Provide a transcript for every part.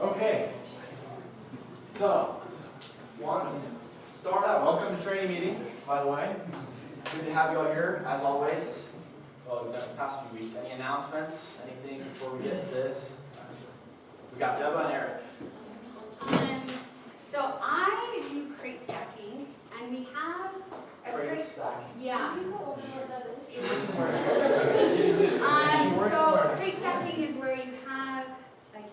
Okay. So, start out. Welcome to training meeting, by the way. Good to have you all here, as always. Well, we've done this past few weeks. Any announcements? Anything before we get to this? We got Deba and Eric. So I do crate stacking, and we have a Crate stacking. Yeah. Do you know what that is? So crate stacking is where you have like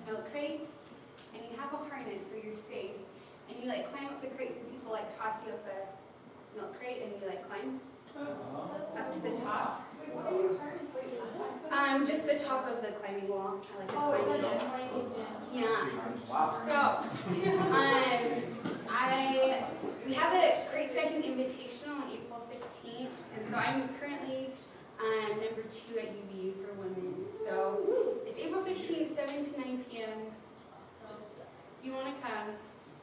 milk crates, and you have a harness so you're safe, and you like climb up the crates, and people like toss you up a milk crate, and you like climb up to the top. Wait, what are your harnesses? Just the top of the climbing wall. I like the Oh, it's climbing like wall. a climbing gym. Yeah. Wow. So, we have a crate stacking invitational on April 15th, and so I'm currently number 2 at UVU for women. So it's April 15th, 7 to 9 p.m. So if you want to come,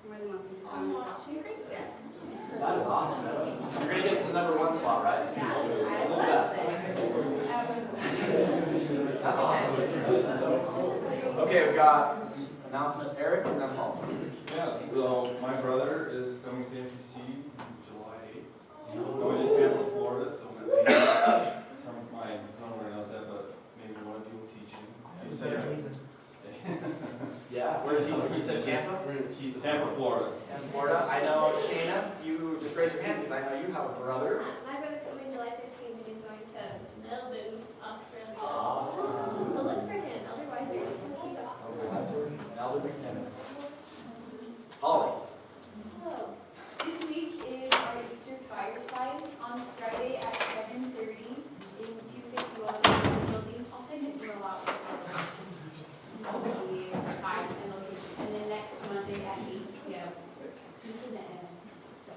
you're more than welcome to come and watch me crate stack. That is awesome. You're going to get to the number 1 spot, right? Yeah, I Look love at it. That's awesome. That is so cool. Okay, we've got announcement, Eric, and then Paul. Yeah, so my brother is coming to MPC July 8th. He's going to Tampa, Florida, so maybe some of my son already knows that, but maybe one of you will teach him. He said, Yeah, where is he? You said Tampa? he's Tampa, Florida. And Florida. I know Shayna, you just raise your hand because I know you have a brother. My brother's coming July 15th and he's going to Melbourne, Australia. Awesome. So look for him, otherwise you're just Elder McKenna. Holly. Hello. This week is our Easter fireside on Friday at 7:30 in 251 building. I'll send an email out with the time and location. And then next Monday at 8 p.m. in the MS. So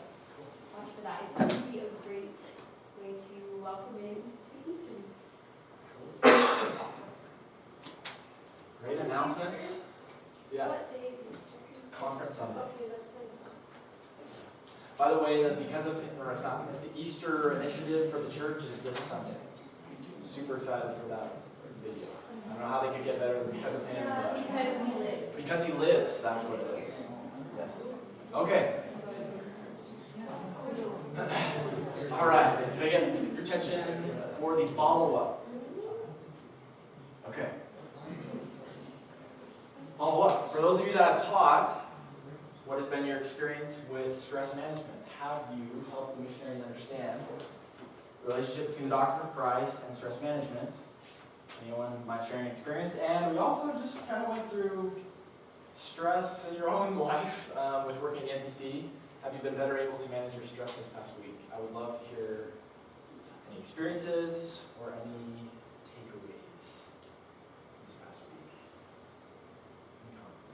watch for that. It's going to be a great way to welcome in the Easter. Awesome. Great announcements. Yes. What day is Easter? Conference Sunday. Okay, that's good. By the way, that because of the Easter initiative for the church is this Sunday. Super excited for that video. I don't know how they could get better than because of him, but Because he lives. because he lives, that's what it is. Yes. Okay. All right. Can I get your attention for the follow-up? Okay. Follow-up. For those of you that have taught, what has been your experience with stress management? Have you helped the missionaries understand the relationship between the doctrine of Christ and stress management? Anyone mind sharing experience? And we also just kind of went through stress in your own life with working at the MTC. Have you been better able to manage your stress this past week? I would love to hear any experiences or any takeaways this past week. Any comments?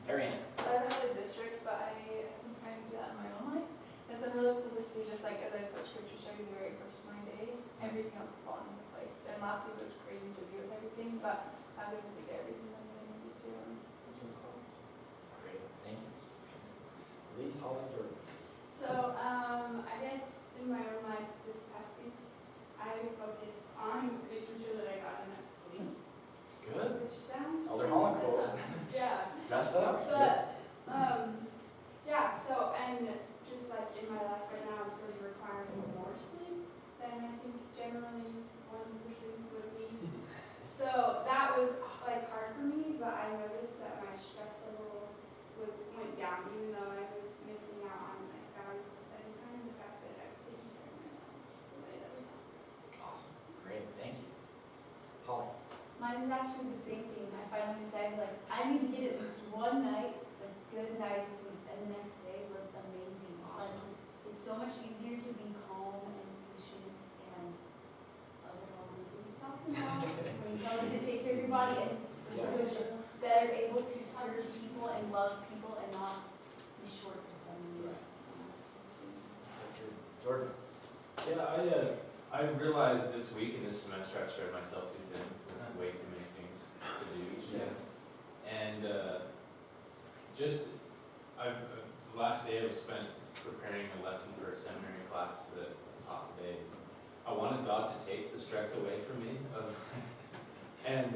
Ariane. So I haven't had a district, but I've been trying to do that in my own life. It's been really cool to see, just like as I put scripture study the very first Monday, everything else is falling into place. And last week was crazy busy with everything, but I've been able to get everything done that I needed to. Great, thank you. Elise, Holly, Jordan. So, I guess in my own life this past week, I focused on making sure that I got enough sleep, Good. which sounds Elder Holland quote. yeah. Messed up. But, yeah, so, and just like in my life right now, I'm sort of requiring more sleep than I think generally one person would need. So that was like hard for me, but I noticed that my stress level went down, even though I was missing out on like valuable study time. The fact that I was taking care of my knowledge the way that we have. Awesome. Great, thank you. Holly. Mine is actually the same thing. I finally decided like I need to get at least one night, a good night of sleep, and the next day was amazing. Like, it's so much easier to be calm and patient and other elements we was talking about when you tell them to take care of your body and you're so much better able to serve people and love people and not be short with them. So true. Jordan. Yeah, I've realized this week and this semester I've spread myself too thin with way too many things to do each day. And the last day I was spent preparing a lesson for a seminary class that I taught today. I wanted God to take the stress away from me. And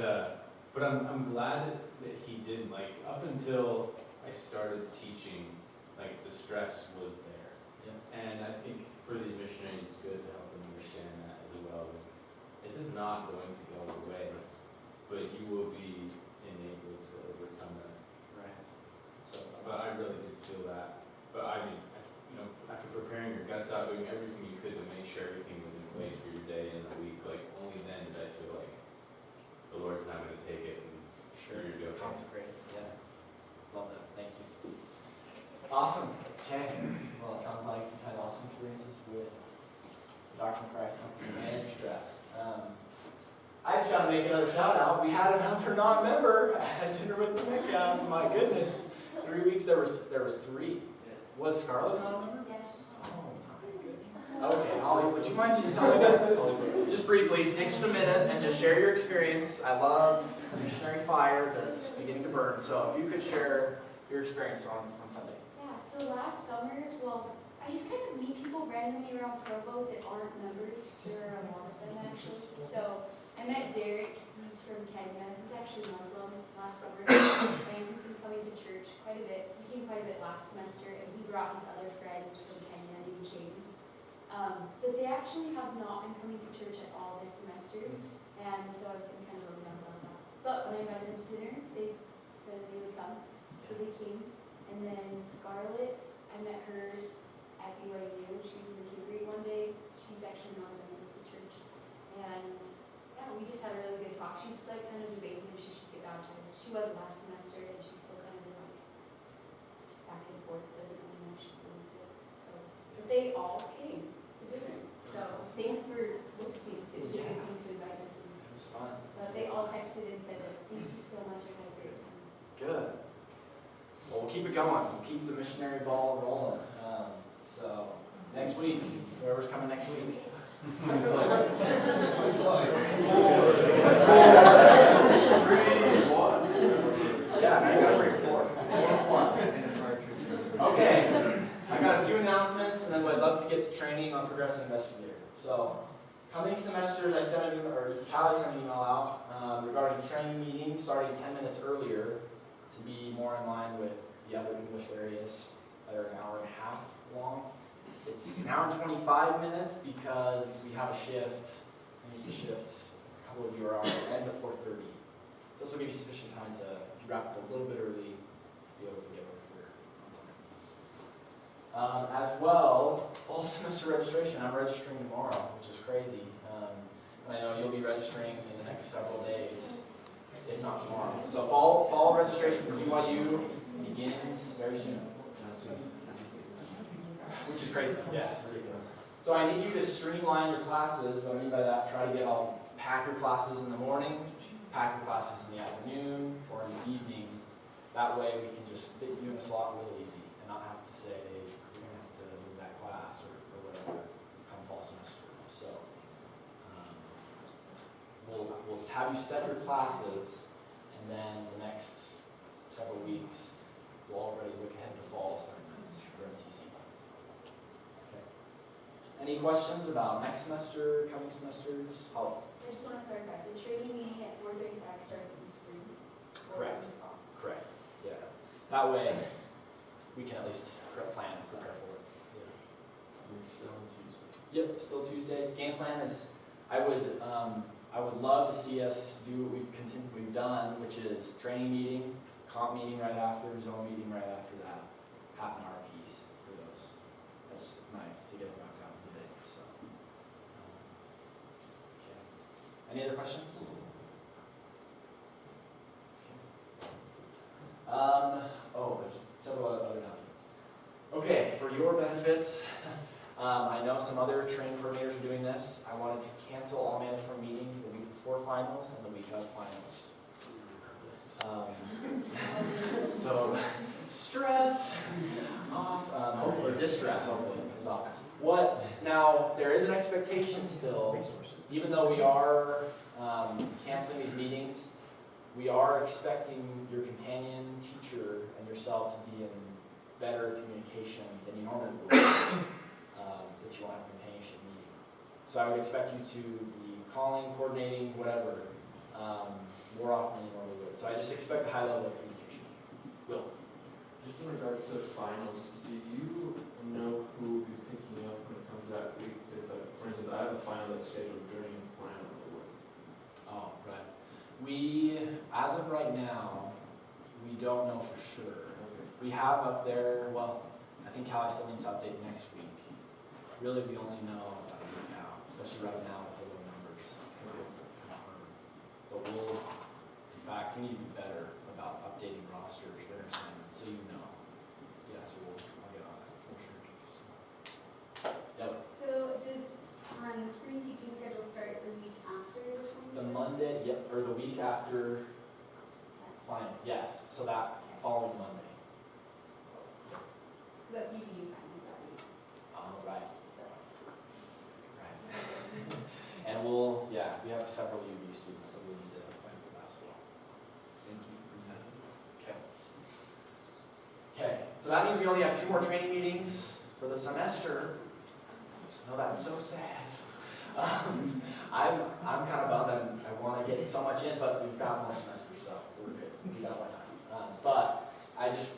But I'm glad that he didn't, like, up until I started teaching, like, the stress was there. Yeah. And I think for these missionaries, it's good to help them understand that as well. This is not going to go away, but you will be enabled to overcome it. Right. So, but I really did feel that. But I mean, you know, after preparing your guts out, doing everything you could to make sure everything was in place for your day and the week, like, only then did I feel like the Lord's not going to take it and you're doing okay. Consecrated, yeah. Love that, thank you. Awesome, okay. Well, it sounds like you've had awesome experiences with the Doctrine of Christ and manage stress. I just gotta make another shout out. We had another non-member at dinner with the Metcalfs. My goodness, 3 weeks there was 3. Was Scarlett a non-member? Yeah, she's Oh my goodness. Okay, Holly, would you mind just telling us, just briefly, take just a minute and just share your experience. I love missionary fire that's beginning to burn. So if you could share your experience from Sunday. Yeah, so last summer, well, I just kind of meet people randomly around Provo that aren't members. There are a lot of them actually. So I met Derek, he's from Kenya. He's actually Muslim last summer. And he's been coming to church quite a bit. He came quite a bit last semester and he brought his other friend from Kenya named James. But they actually have not been coming to church at all this semester. And so I've been kind of bummed out about that. But when I invited them to dinner, they said they would come. So they came. And then Scarlett, I met her at BYU. She's in the Kimberly one day. She's actually not a member of the church. And yeah, we just had a really good talk. She's like kind of debating if she should get baptized. She was last semester and she's still kind of in like back and forth, doesn't really know if she believes it. So, but they all came to dinner. So thanks for hosting. It was a good thing to invite them to. It was fun. But they all texted and said, thank you so much. I had a great time. Good. Well, we'll keep it going. We'll keep the missionary ball rolling. So next week, whoever's coming next week. Yeah, now you gotta bring 4. 4+. Okay, I got a few announcements, and then I'd love to get to training on Progressive Investigator. So, coming semesters, I sent an email, or Callie sent an email out regarding training meetings starting 10 minutes earlier to be more in line with the other English areas that are an hour and a half long. It's an hour and 25 minutes because we have a shift. We need to shift. A couple of you are on. It ends at 4:30. This will give you sufficient time to, if you wrap up a little bit early, be able to get over here on time. As well, fall semester registration. I'm registering tomorrow, which is crazy. And I know you'll be registering in the next several days, if not tomorrow. So fall registration for BYU begins very soon. Which is crazy. Yes, ridiculous. So I need you to streamline your classes. What I mean by that, try to get pack your classes in the morning, pack your classes in the afternoon or in the evening. That way we can just fit you in a slot real easy and not have to say, hey, you're going to have to move that class or whatever come fall semester. So we'll have you set your classes, and then the next several weeks we'll already look ahead to fall assignments for MTC. Okay. Any questions about next semester, coming semesters? So I just want to clarify, the training meeting at 4:35 starts in spring. or Correct. in the fall. Correct. Yeah. That way we can at least plan and prepare for it. It's still Tuesday. Yep, still Tuesdays. Game plan is, I would love to see us do what we've done, which is training meeting, comp meeting right after, zone meeting right after that, half an hour piece for those. That's just nice to get them knocked out in the day. So, okay. Any other questions? There's several other announcements. Okay, for your benefit, I know some other training coordinators are doing this. I wanted to cancel all mandatory meetings the week before finals and the week of finals. So, stress off, hopefully, or distress, hopefully, is off. Now, there is an expectation still, even though we are canceling these meetings, we are expecting your companion teacher and yourself to be in better communication than you normally would, since you won't have a companionship meeting. So I would expect you to be calling, coordinating, whatever, more often than you normally would. So I just expect a high level of communication. Will? Just in regards to finals, do you know who will be picking up when it comes to that week? Because, for instance, I have a final that's scheduled during final of the week. Oh, right. We, as of right now, we don't know for sure. We have up there, well, I think Callie still needs to update next week. Really, we only know about a week out, especially right now with the low numbers. It's kind of hard. But we'll, in fact, we need to be better about updating rosters, winter assignments, so you know. Yeah, so I'll get on that for sure. Yep. So does spring teaching schedule start the week after the 21st? The Monday, yep, or the week after finals, yes. So that following Monday. That's UVU finals that week, Right. so. Right. And we'll, yeah, we have several UV students, so we need to plan for that as well. Thank you for that. Okay. Okay, so that means we only have 2 more training meetings for the semester. No, that's so sad. I'm kind of bummed. I want to get so much in, but we've got more semesters, so we're good. We got more time. But I just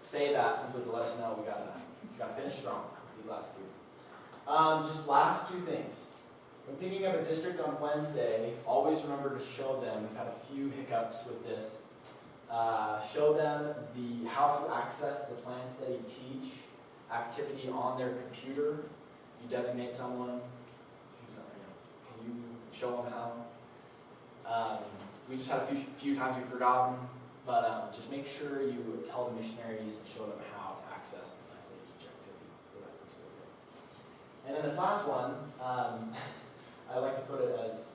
say that simply to let us know we got to finish strong these last 2. Just last 2 things. When picking up a district on Wednesday, always remember to show them. We've had a few hiccups with this. Show them how to access the Plan, Study, Teach activity on their computer. You designate someone. Can you show them how? We just had a few times we've forgotten, but just make sure you tell the missionaries and show them how to access the Plan, Study, Teach activity for that first day. And then this last one, I like to put it as,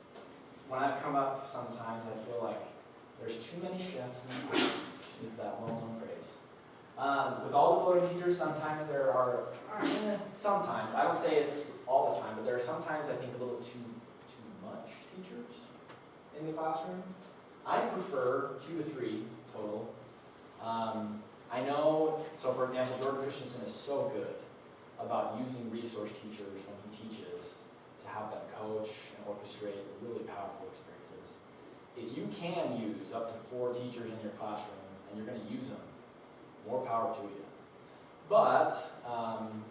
when I've come up sometimes I feel like there's too many chefs in the kitchen, is that well-known phrase. With all the floating teachers, sometimes there are, sometimes, I don't say it's all the time, but there are sometimes I think a little too much teachers in the classroom. I prefer 2 to 3 total. I know, so for example, Jordan Christensen is so good about using resource teachers when he teaches to have them coach and orchestrate really powerful experiences. If you can use up to 4 teachers in your classroom and you're going to use them, more power to you. But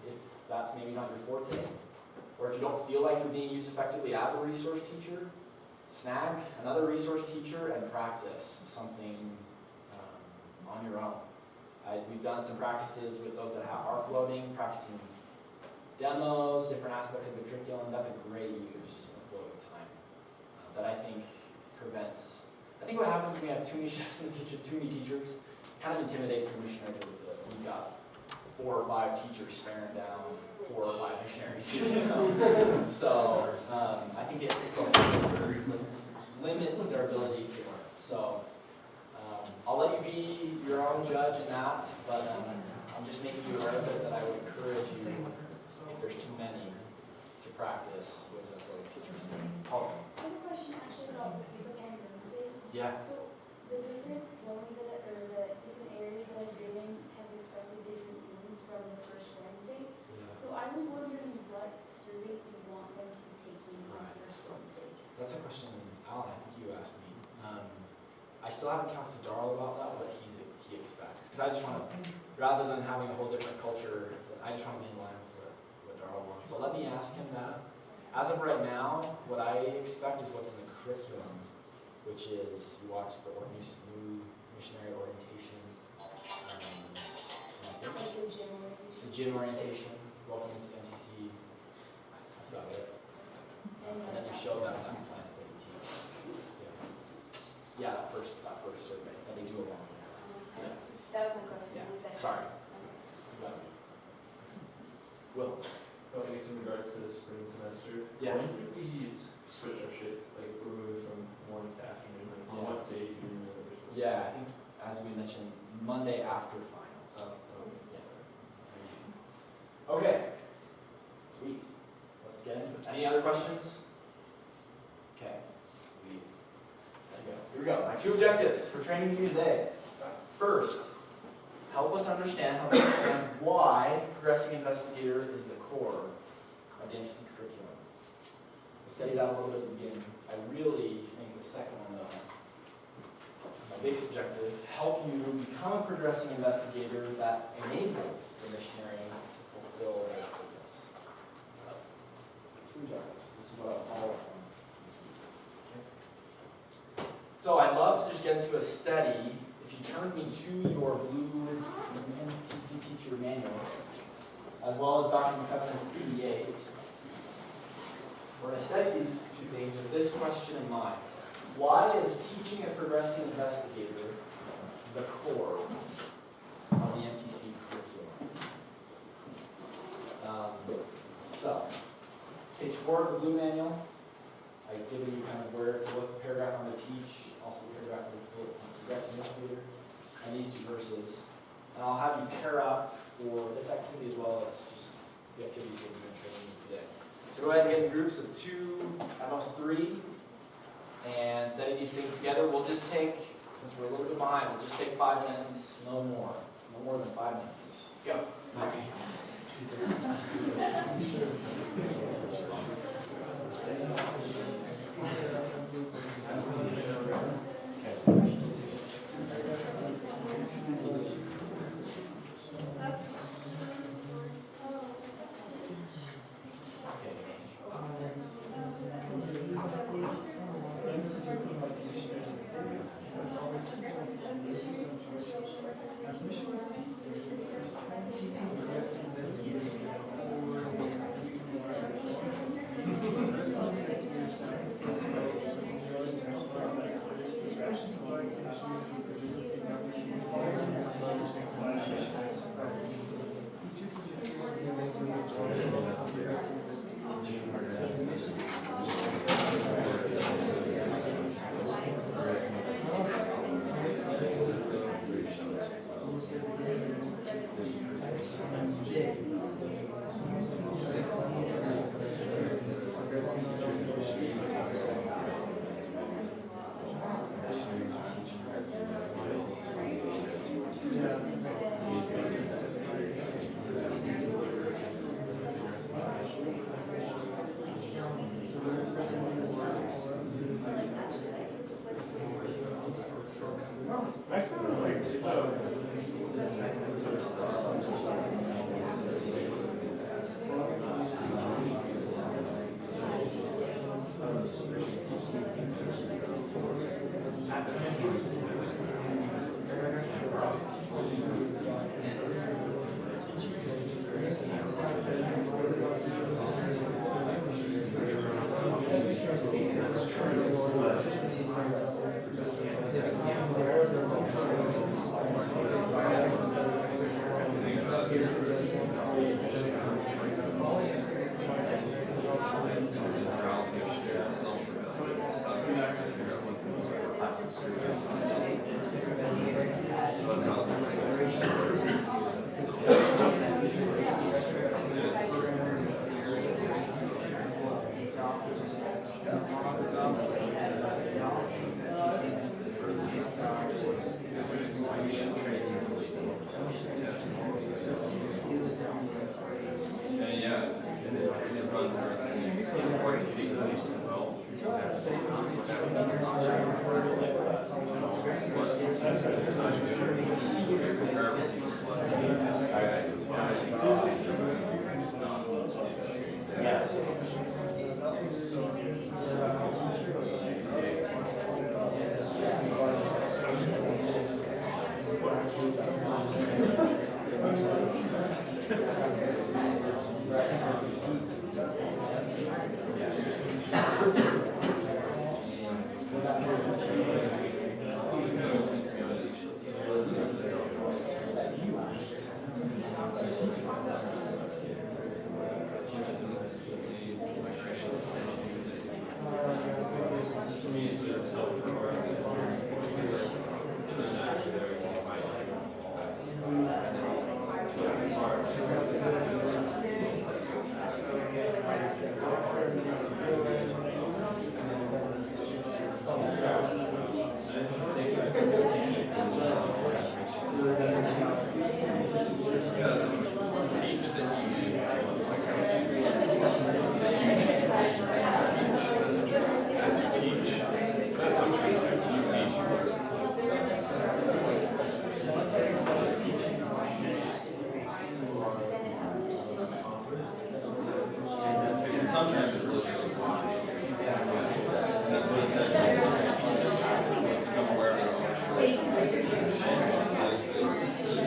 if that's maybe not your forte, or if you don't feel like you're being used effectively as a resource teacher, snag another resource teacher and practice something on your own. We've done some practices with those that are floating, practicing demos, different aspects of the curriculum. That's a great use of floating time that I think prevents. I think what happens when we have too many chefs in the kitchen, too many teachers, kind of intimidates the missionaries a little bit. We've got 4 or 5 teachers staring down 4 or 5 missionaries. So I think it limits their ability to learn. So I'll let you be your own judge in that, but I'm just making you aware of it that I would encourage you, if there's too many, to practice with a floating teacher. Paul? I have a question actually about the paper and Wednesday. Yeah. So the different zones that or the different areas that I've been in have expected different things from the first Wednesday. So I was wondering what surveys you want them to be taking on the first Wednesday. That's a question, Alan, I think you asked me. I still haven't talked to Darl about that, what he expects. Because I just want to, rather than having a whole different culture, I just want to be in line with what Darl wants. So let me ask him that. As of right now, what I expect is what's in the curriculum, which is you watch the new missionary orientation, and I think Like the gym orientation. the gym orientation, welcome to MTC. That's about it. And then you show them that Plan, Study, Teach. Yeah, that first survey that they do along there. Yeah. That was my question. Yeah. You said- Sorry. Will? Well, I guess in regards to the spring semester, Yeah. when do we switch our shift? Like if we're moving from morning to afternoon, like on what day do you know? Yeah, I think as we mentioned, Monday after finals. Okay. Sweet. Let's get into it. Any other questions? Okay. Here we go. My 2 objectives for training you today. First, help us understand why Progressing Investigator is the core of the MTC curriculum. We'll study that a little bit at the beginning. I really think the second one, though, big subjective, help you become a progressing investigator that enables the missionary to fulfill their purpose. Two objectives. This is what I'll follow up on. So I'd love to just get into a study. If you turn me to your blue MTC teacher manual, as well as Dr. McCubbin's PDAs, we're going to study these two things with this question in mind. Why is teaching a progressing investigator the core of the MTC curriculum? So, page 4 of the blue manual, I've given you kind of where to look, paragraph on the teach, also paragraph on the progressing investigator, and these two verses. And I'll have you pair up for this activity as well as just the activities that we've been training today. So go ahead and get in groups of 2, at most 3, and study these things together. We'll just take, since we're a little bit behind, we'll just take 5 minutes, no more than 5 minutes. Go. Sorry.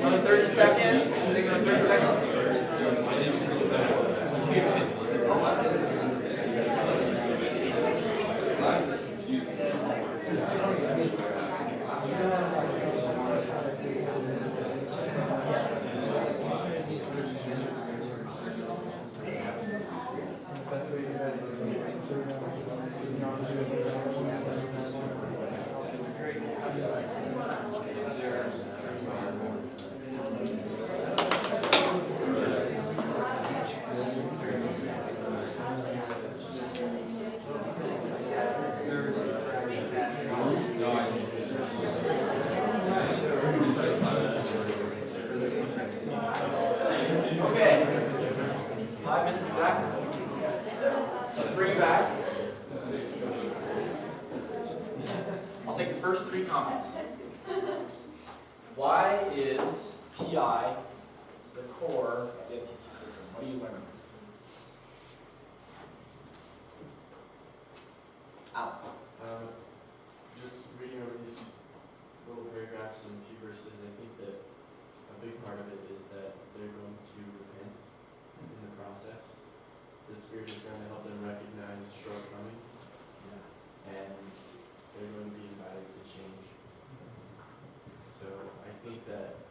Another 30 seconds. Take another 30 seconds. Okay. 5 minutes exactly. Let's bring it back. I'll take the first 3 comments. Why is PI the core of the FTC curriculum? What do you learn? Al. Just reading over these little paragraphs and a few verses, I think that a big part of it is that they're going to repent in the process. The Spirit is going to help them recognize shortcomings, and they're going to be invited to change. So I think that,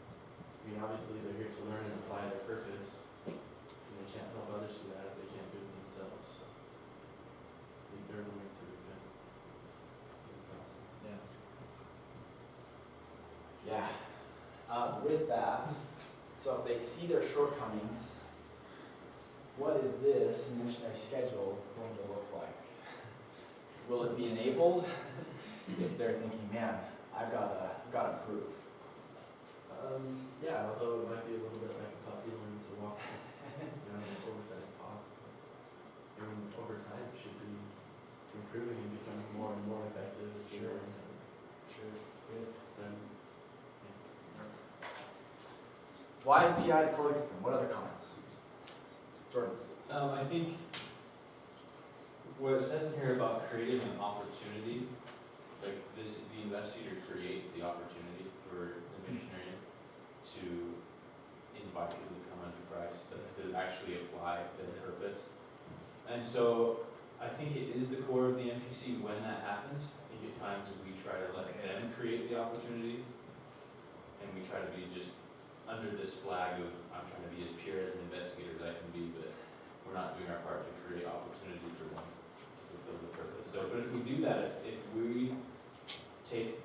obviously they're here to learn and apply their purpose, and they can't help others do that if they can't do it themselves. So I think they're going to repent in the process. Yeah. With that, so if they see their shortcomings, what is this missionary schedule going to look like? Will it be enabled if they're thinking, man, I've got to improve? Yeah, although it might be a little bit like a puppy learning to walk, oversized paws. Over time, it should be improving and becoming more and more effective as they learn. Sure. Good. So, Why is PI the core curriculum? What other comments? Jordan. I think what it says in here about creating an opportunity, like this, the investigator creates the opportunity for the missionary to invite people to come unto Christ, to actually apply their purpose. And so I think it is the core of the MTC when that happens. I think at times we try to let them create the opportunity, and we try to be just under this flag of I'm trying to be as pure as an investigator as I can be, but we're not doing our part to create opportunity for them to fulfill the purpose. So, but if we do that, if we take,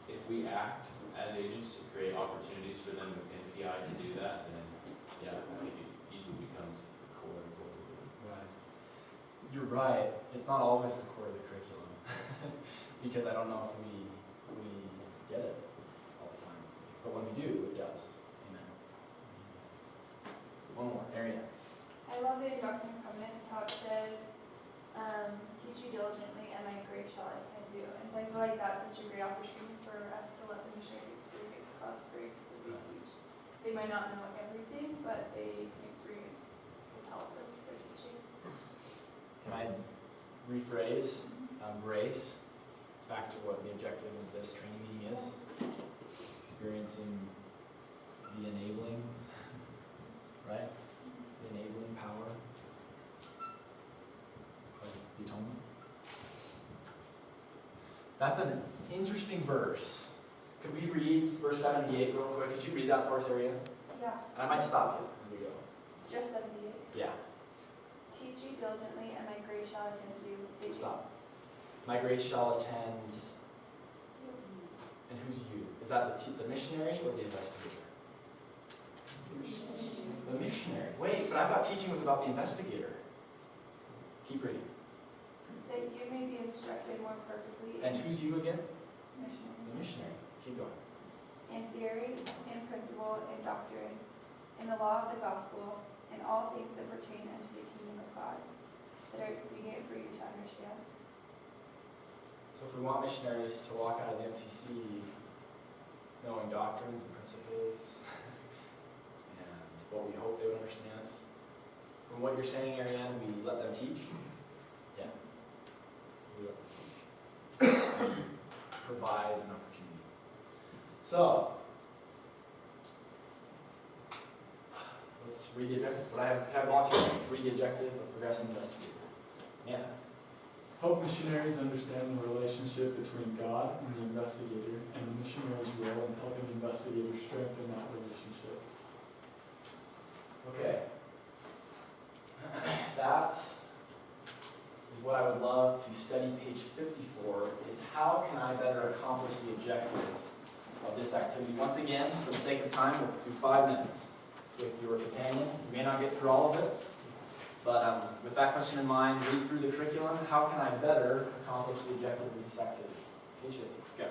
if we act as agents to create opportunities for them within PI to do that, then yeah, I think it easily becomes the core of what we're doing. Right. You're right. It's not always the core of the curriculum because I don't know if we get it all the time, but when we do, it does. Amen. One more area. I love it in Doctrine and Covenants how it says, teach you diligently and thy grace shall attend you. And so I feel like that's such a great opportunity for us to let the missionaries experience God's grace as they teach. They might not know everything, but they can experience His help as they're teaching. Can I rephrase grace back to what the objective of this training meeting is? Experiencing the enabling, right? The enabling power of the atonement. That's an interesting verse. Could we read verse 78 real quick? Could you read that for us, Ariana? Yeah, And I might stop you. Here we go. just 78. Yeah, Teach you diligently and thy grace shall attend you. stop. My grace shall attend. And who's you? Is that the missionary or the investigator? The missionary. Wait, but I thought teaching was about the investigator. Keep reading. That you may be instructed more perfectly And who's you again? mission, The missionary. Keep going. in theory, in principle, in doctrine, in the law of the gospel, in all things that pertain unto the kingdom of God, that are expedient for you to understand. So if we want missionaries to walk out of the MTC knowing doctrines and principles and what we hope they would understand, from what you're saying, Ariane, we let them teach? Yeah. We will. provide an opportunity. So, let's read the objective. What I have volunteered to read the objective of progressive investigator. Yeah. Help missionaries understand the relationship between God and the investigator, and the missionary's role in helping investigators strengthen that relationship. Okay. That is what I would love to study page 54, is how can I better accomplish the objective of this activity. Once again, for the sake of time, we'll do 5 minutes with your companion. You may not get through all of it, but with that question in mind, read through the curriculum. How can I better accomplish the objective of this activity? Page 50, go.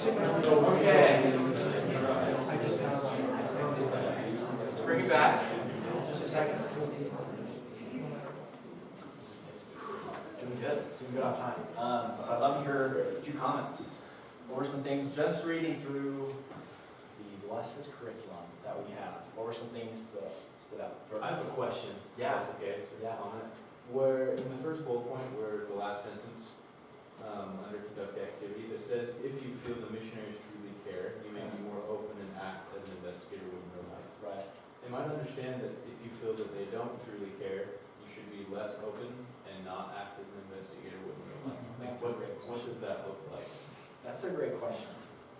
Okay. Let's bring it back. Just a second. Doing good on time. So I'd love to hear a few comments. What were some things, just reading through the blessed curriculum that we have, what were some things that stood out? I have a question. Yeah. That's okay, so Yeah. comment. Where, in the first bullet point, where the last sentence, under conduct activity, that says, if you feel the missionaries truly care, you may be more open and act as an investigator would in real life. Right. Am I to understand that if you feel that they don't truly care, you should be less open and not act as an investigator would in real life? Like, That's a great what question. does that look like? That's a great question.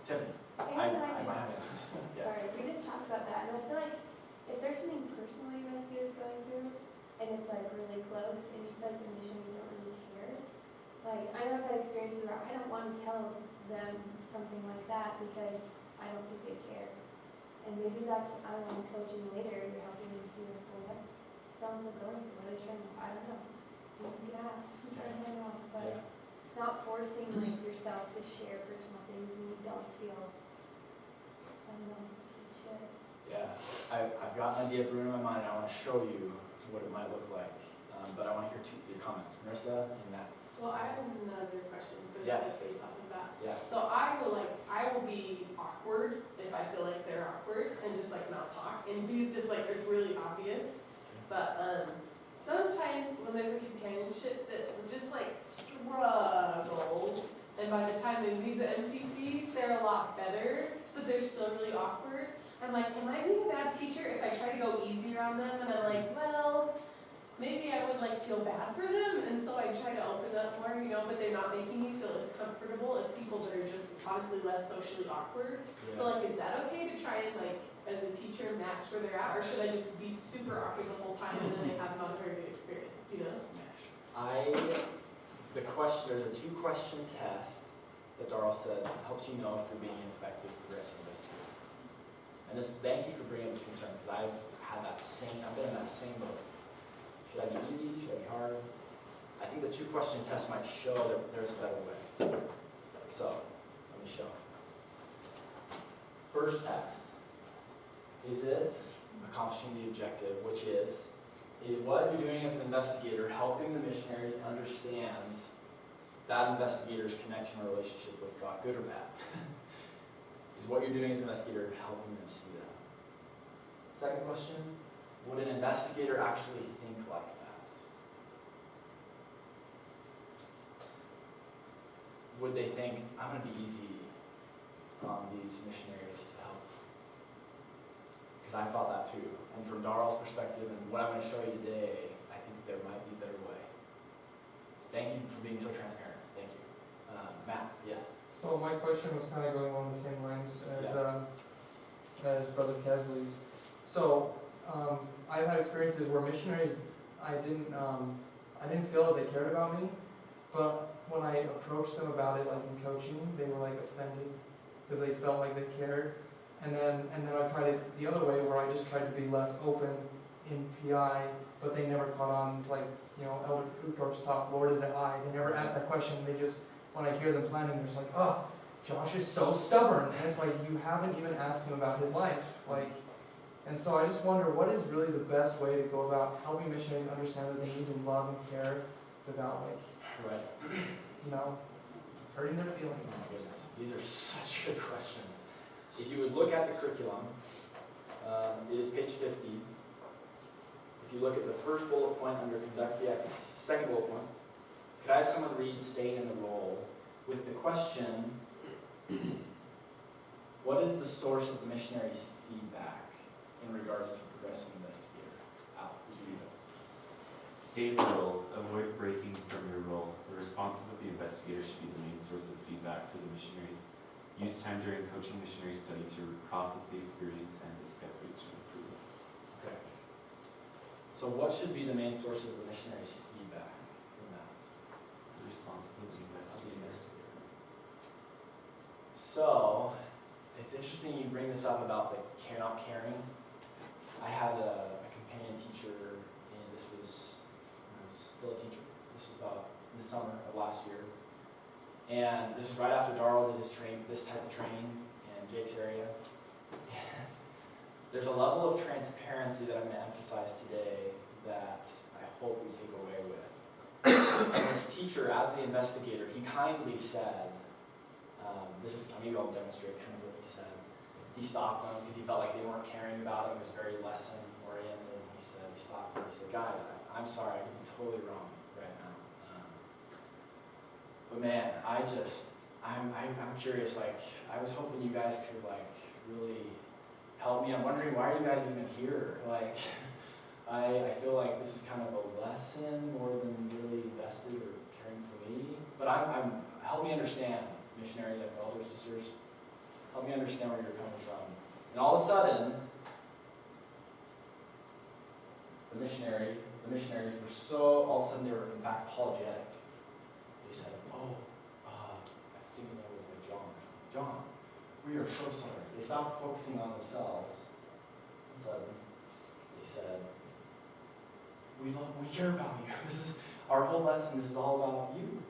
Tiffany, And I I might have just, answers. Yeah. sorry, we just talked about that, and I feel like if there's something personally investigators going through, and it's like really close, and you feel like the missionaries don't really care, like, I know I've had experiences where I don't want to tell them something like that because I don't think they care. And maybe that's, I don't know, coaching later, you're helping them see, like, well, that's so-and-so going through, what are they trying to, I don't know. You can ask, I'm trying to know, but Yeah. not forcing like yourself to share personal things when you don't feel, I don't know, you should. Yeah, I've got an idea brewing in my mind. I want to show you what it might look like, but I want to hear your comments. Marissa and Matt. Well, I have another question, but Yes. it's based off of that. Yeah. So I will be awkward if I feel like they're awkward and just like not talk and be just like, it's really obvious. But sometimes when there's a companionship that just like struggles, and by the time they leave the MTC, they're a lot better, but they're still really awkward. I'm like, am I being a bad teacher if I try to go easier on them? And I'm like, well, maybe I would like feel bad for them, and so I try to open up more, but they're not making me feel as comfortable as people that are just honestly less socially awkward. So like, is that okay to try and like, as a teacher, match where they're at, or should I just be super awkward the whole time and then they have not a very good experience, there's a 2-question test that Darrell said helps you know if you're being an effective progressive investigator. And thank you for bringing this concern, because I've been in that same boat. Should I be easy? Should I be hard? I think the 2-question test might show that there's a better way. So, let me show. First test. Is it accomplishing the objective, which is what you're doing as an investigator helping the missionaries understand that investigator's connection or relationship with God, good or bad? Is what you're doing as an investigator helping them see that? Second question, would an investigator actually think like that? Would they think, I'm going to be easy on these missionaries to help? Because I thought that too. And from Darrell's perspective and what I'm going to show you today, I think there might be a better way. Thank you for being so transparent. Thank you. Matt, yes? So my question was kind of going along the same lines as Brother Kesley's. So I've had experiences where missionaries, I didn't feel that they cared about me, but when I approached them about it, like in coaching, they were like offended because they felt like they cared. And then I tried it the other way, where I just tried to be less open in PI, but they never caught on. Like, Elder Kutorp's talk, Lord, is it I? They never asked that question. They just, when I hear them planning, they're just like, oh, Josh is so stubborn. And it's like, you haven't even asked him about his life. And so I just wonder, what is really the best way to go about helping missionaries understand that they need to love and care without, hurting their feelings? Oh my goodness. These are such good questions. If you would look at the curriculum, it is page 50. If you look at the first bullet point under conduct the activity, second bullet point, could I have someone read staying in the role with the question, what is the source of the missionary's feedback in regards to progressing investigator? Al, would you read that? Stay in the role, avoid breaking from your role. The responses of the investigator should be the main source of feedback for the missionaries. Use time during coaching missionary study to process the experience and discuss ways to improve. Okay. So what should be the main source of the missionary's feedback from that? The responses of the investigator. So, it's interesting you bring this up about the not caring. I had a companion teacher, and this was, when I was still a teacher, this was about in the summer of last year. And this was right after Darrell did this type of training in Jake's area. There's a level of transparency that I'm going to emphasize today that I hope we take away with. And this teacher, as the investigator, he kindly said, maybe I'll demonstrate kind of what he said. He stopped them because he felt like they weren't caring about him. It was very lesson oriented. He stopped them and he said, guys, I'm sorry, I could be totally wrong right now. But man, I'm curious, like, I was hoping you guys could like really help me. I'm wondering, why are you guys even here? Like, I feel like this is kind of a lesson more than really invested or caring for me. But help me understand, missionaries, like brothers, sisters, help me understand where you're coming from. And all of a sudden, the missionaries were so, all of a sudden they were in fact apologetic. They said, I think his name was like John, we are so sorry. They stopped focusing on themselves. All of a sudden, they said, we care about you. This is our whole lesson. This is all about you.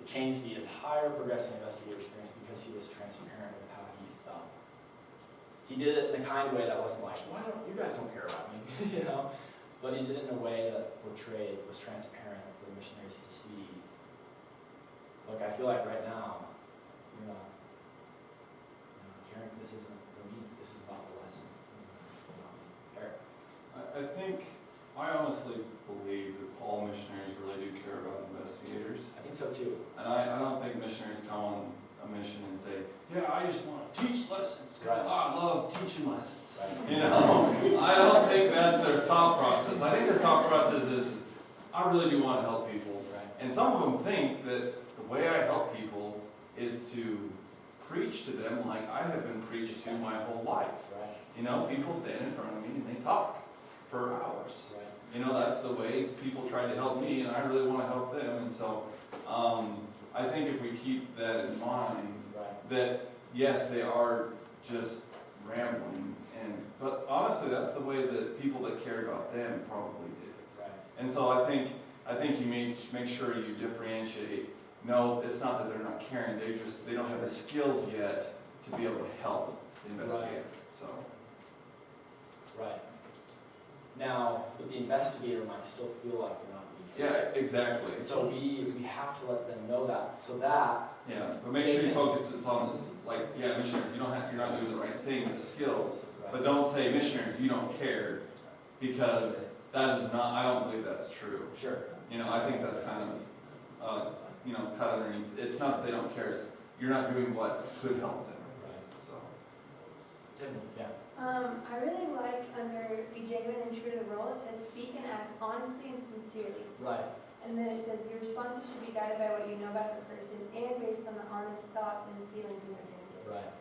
It changed the entire progressive investigator experience because he was transparent with how he felt. He did it in a kind way that wasn't like, you guys don't care about me, you know? But he did it in a way that portrayed, was transparent for the missionaries to see. Look, I feel like right now, you're not caring. This isn't for me. This is about the lesson. Eric. I honestly believe that all missionaries really do care about investigators. I think so too. And I don't think missionaries come on a mission and say, yeah, I just want to teach lessons. Right. I love teaching lessons. Right. You know, I don't think that's their thought process. I think their thought process is I really do want to help people. Right. And some of them think that the way I help people is to preach to them like I have been preached to my whole life. Right. You know, people stand in front of me and they talk for hours. Right. You know, that's the way people try to help me, and I really want to help them. And so I think if we keep that in mind, Right. that yes, they are just rambling, but honestly, that's the way that people that cared about them probably did. Right. And so I think you make sure you differentiate. No, it's not that they're not caring; they don't have the skills yet to be able to help the investigator. So. Right. Now, but the investigator might still feel like they're not being Yeah, exactly. And so we have to let them know that, so that. Yeah, but make sure you focus on this, like, yeah, missionaries, you're not doing the right thing, the skills, but don't say missionaries, you don't care, because that is not, I don't believe that's true. Sure. You know, I think that's kind of, cut underneath. It's not that they don't care, it's you're not doing what could help them. Right. So. Tiffany, yeah. I really like under be genuine and true to the role, it says speak and act honestly and sincerely. Right. And then it says your responses should be guided by what you know about the person and based on the honest thoughts and feelings in your candidates. Right.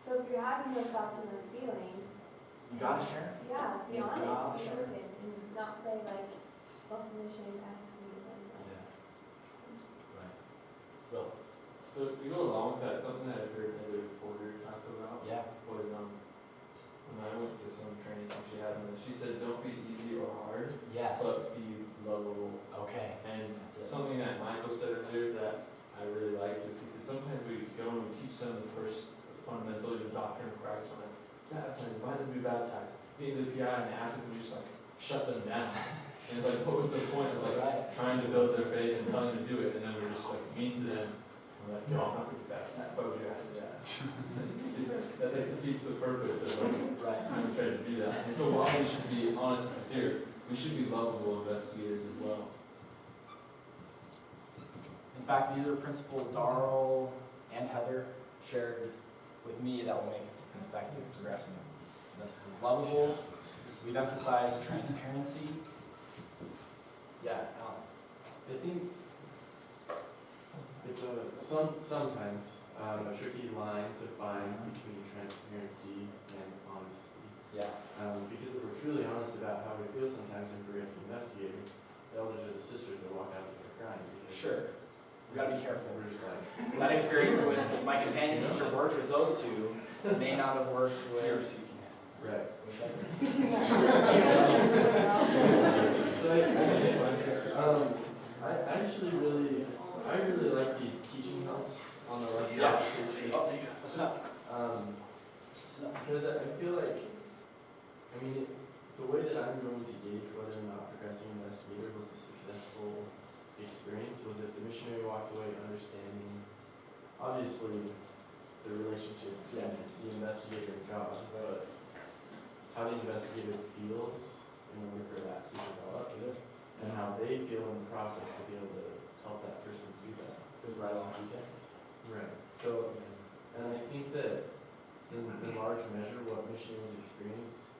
So if you're having those thoughts and those feelings, You gotta share. yeah, be You've honest, gotta be share. open, and not play like, well, the missionaries asked me, and like, Right. Well. So to go along with that, something that I heard another reporter talk about Yeah. was when I went to some training she had, and she said, don't be easy or hard, Yes. but be lovable. Okay. And That's it. something that Michael said earlier that I really liked is he said sometimes we go and we teach them the first fundamentals of the doctrine of Christ, on like baptize, invite them to be baptized, get into the PI and the Athens, and we just like shut them down. And it's like, what was the point of like trying to build their faith and telling them to do it, and then we're just like mean to them. We're like, no, I'm not going to be baptized. Why would you ask me that? That like defeats the purpose of like trying to do that. And so while we should be honest and sincere, we should be lovable investigators as well. In fact, these are principles Darrell and Heather shared with me that will make an effective progressive. That's lovable. We've emphasized transparency. Yeah, Alan. I think it's sometimes a tricky line to find between transparency and honesty. Yeah. Because if we're truly honest about how we feel sometimes in progressive investigating, the elders or the sisters will walk out and they're crying. Because Sure. We gotta be careful. we're just like, That experience with my companion teacher worked with those two may not have worked with. right. with So I actually really I really like these teaching helps on the website. Yeah. Because I feel like, I mean, the way that I'm going to gauge whether or not progressing investigator was a successful experience was if the missionary walks away understanding, obviously, the relationship between the investigator and God, but how the investigator feels in order for that to develop, and how they feel in the process to be able to help that person do that. Goes right along with that. Right. So, and I think that in large measure, what missionaries experience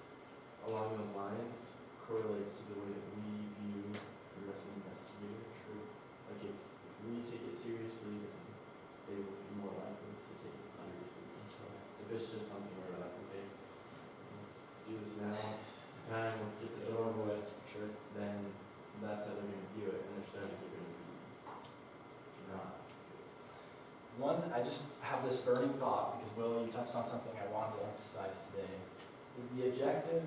along those lines correlates to the way that we view progressing investigator. True. Like if we take it seriously, then they will be more likely to take it seriously themselves. If it's just something where we're like, okay, let's do this now, it's time, let's get this over with, sure, then that's how they're going to view it, and their studies are going to be not. One, I just have this burning thought, because Will, you touched on something I wanted to emphasize today. Is the objective,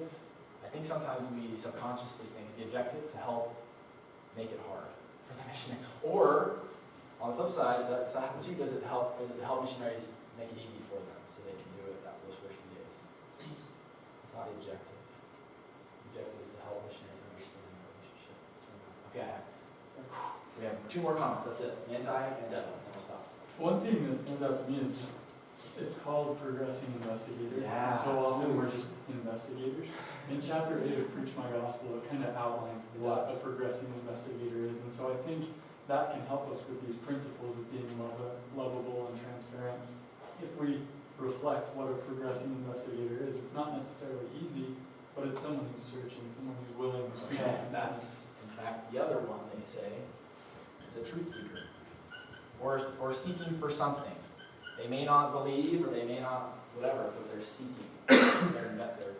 I think sometimes we subconsciously think, is the objective to help make it hard for the missionary? Or, on the flip side, that's happen too, is it to help missionaries make it easy for them so they can do it after those first few days? That's not the objective. The objective is to help missionaries understand the relationship. Okay, we have 2 more comments, that's it. Anti and Devil, and we'll stop. One thing that stands out to me is just, it's called progressing investigator. Yeah. And so often we're just investigators. In chapter 8 of Preach My Gospel, it kind of outlines what a progressing investigator is. And so I think that can help us with these principles of being lovable and transparent. If we reflect what a progressing investigator is, it's not necessarily easy, but it's someone who's searching, someone who's willing to Okay, that's, in fact, the other one they say. It's a truth seeker. Or seeking for something. They may not believe, or they may not, whatever, but they're seeking. they're investigating.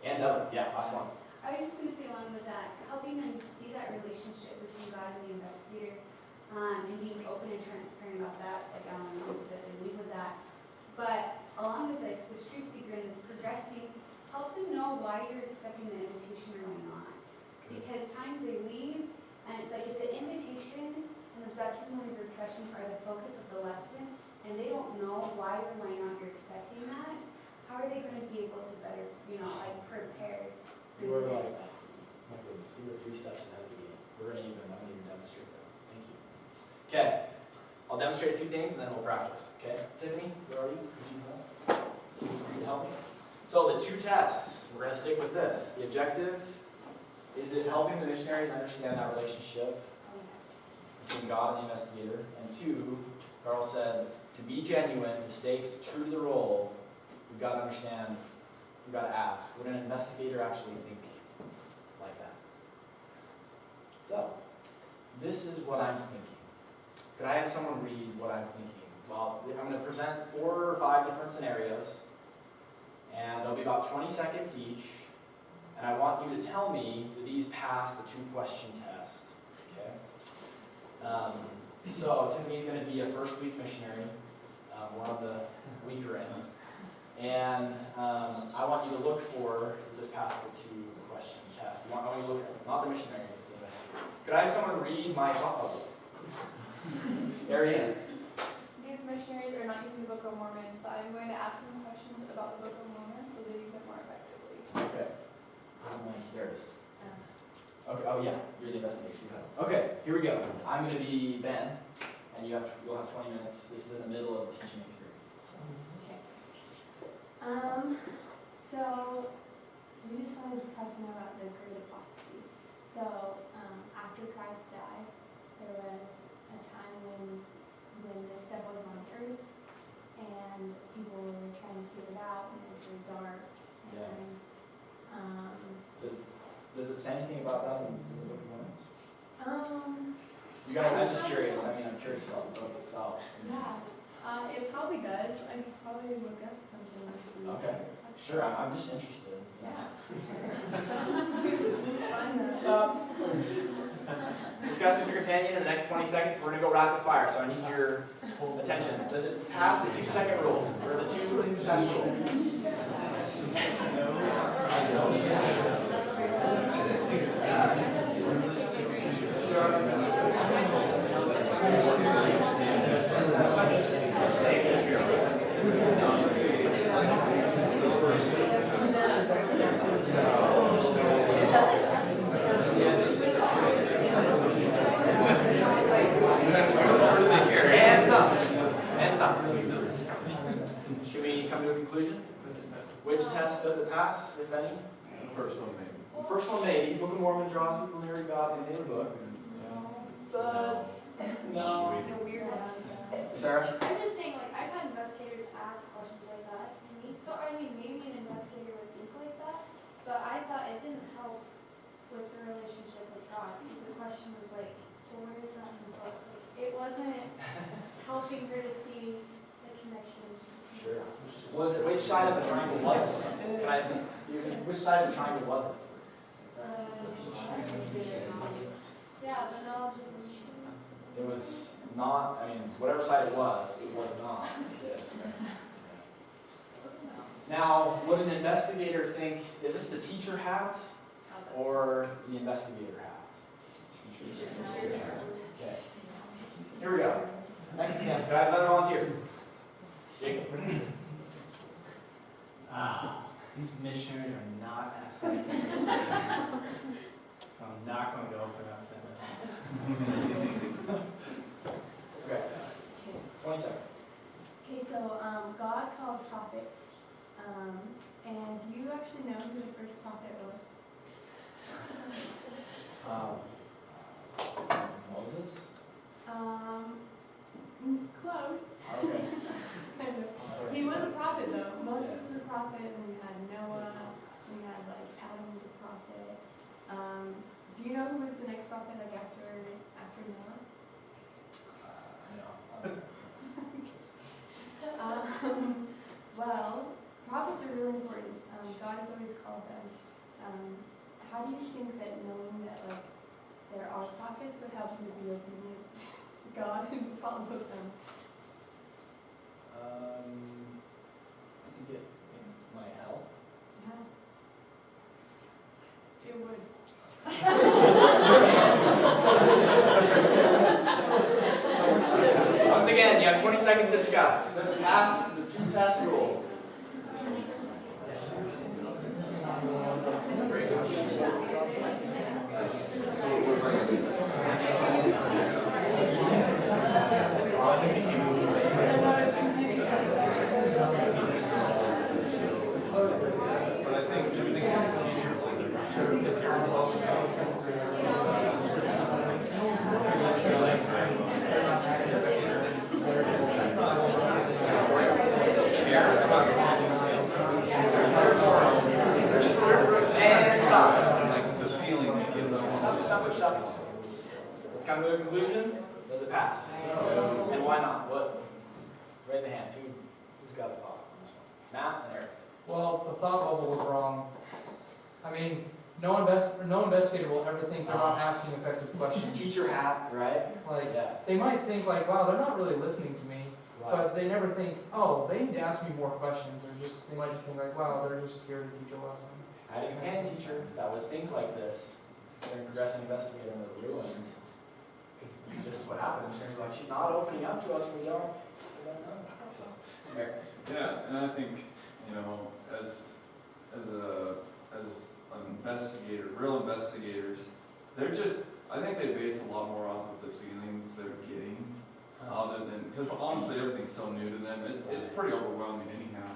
And yeah, last one. I was just going to say along with that, helping them see that relationship between God and the investigator, and being open and transparent about that, like Alan says, that they lead with that. But along with like this truth seeker and this progressing, help them know why you're accepting the invitation or why not. Because times they leave, and it's like if the invitation and those baptismal repercussions are the focus of the lesson, and they don't know why or why not you're accepting that, how are they going to be able to better, like prepare for You were the like, next lesson? my goodness, you were 3 steps ahead of the game. I'm gonna even demonstrate that. Thank you. Okay, I'll demonstrate a few things and then we'll practice. Okay, Tiffany, where are you? Could you help me? So the 2 tests, we're gonna stick with this. The objective, is it helping the missionaries understand that relationship between God and the investigator? And 2, Carl said, to be genuine, to stay true to the role, we've got to understand, we've got to ask, would an investigator actually think like that? So, this is what I'm thinking. Could I have someone read what I'm thinking? Well, I'm going to present 4 or 5 different scenarios, and they'll be about 20 seconds each. And I want you to tell me, do these pass the 2-question test? Okay. So Tiffany's going to be a first-week missionary. We're on the weaker end. And I want you to look for, does this pass the 2-question test? I want you to look at, not the missionary, the investigator. Could I have someone read my thought bubble? Ariane. These missionaries are not using the Book of Mormon, so I'm going to ask them questions about the Book of Mormon so they use it more effectively. Okay. There it is. Okay. Oh yeah, you're the investigator. Okay, here we go. I'm going to be Ben, and you'll have 20 minutes. This is in the middle of the teaching experience. Okay. So we just wanted to talk more about the great apostasy. So after Christ died, there was a time when this stuff was on earth, and people were trying to figure it out, and it was really dark. Yeah. And Does it say anything about that in the Book of Mormon? Yeah, I'm just curious. I mean, I'm curious about the book itself. it probably does. I could probably look up something to see. Okay. Sure, I'm just interested. Yeah. Stop. Discuss with your companion in the next 20 seconds. We're going to go rapid fire, so I need your attention. Does it pass the 2-second rule, or the 2 test rule? does it pass, if any? The first one maybe. The first one maybe, Book of Mormon draws people near God in the book. But, no. Sarah? I'm just saying, like, I've had investigators ask questions like that to me, so I mean, maybe an investigator would think like that, but I thought it didn't help with the relationship with God, because the question was like, so where is that in the book? Like, it wasn't helping her to see the connection. Sure. Was it, which side of the triangle was it? Which side of the triangle was it? Yeah, the knowledge of the machine. It was not, I mean, whatever side it was not. Now, would an investigator think, is this the teacher hat or the investigator hat? Okay. Here we go. Next example. Can I have another volunteer? Jacob. These missionaries are not asking. So I'm not going to open up that. Okay. 20 seconds. Okay, so God called prophets, and do you actually know who the first prophet was? Moses? Close. Okay. He was a prophet though. Moses was a prophet, and we had Noah, we had like Adam was a prophet. Do you know who was the next prophet like after Noah? Well, prophets are really important. God has always called them. How do you think that knowing that like there are prophets would help you to be obedient to God and follow them? I think it might help. Yeah. It would. Once again, you have 20 seconds to discuss. Does it pass the two-test rule? And stop. Like the feeling that gives Stop. Let's come to a conclusion. Does it pass? No. And why not? What? Raise a hand. Who's got a thought on this one? Matt and Eric. Well, the thought bubble was wrong. I mean, no investigator will ever think they're not asking effective questions. Teacher hat, right? Like, Yeah. they might think like, wow, they're not really listening to me. But they never think, oh, they need to ask me more questions. Or just, they might just think like, wow, they're just here to teach a lesson. I had a companion teacher that would think like this. During progressing investigator and was ruined. Because this is what happened. She's like, she's not opening up to us. We don't know. So, Eric. Yeah, and I think, you know, as an investigator, real investigators, they're just, I think they base a lot more off of the feelings they're getting, other than, because honestly everything's so new to them, it's pretty overwhelming anyhow.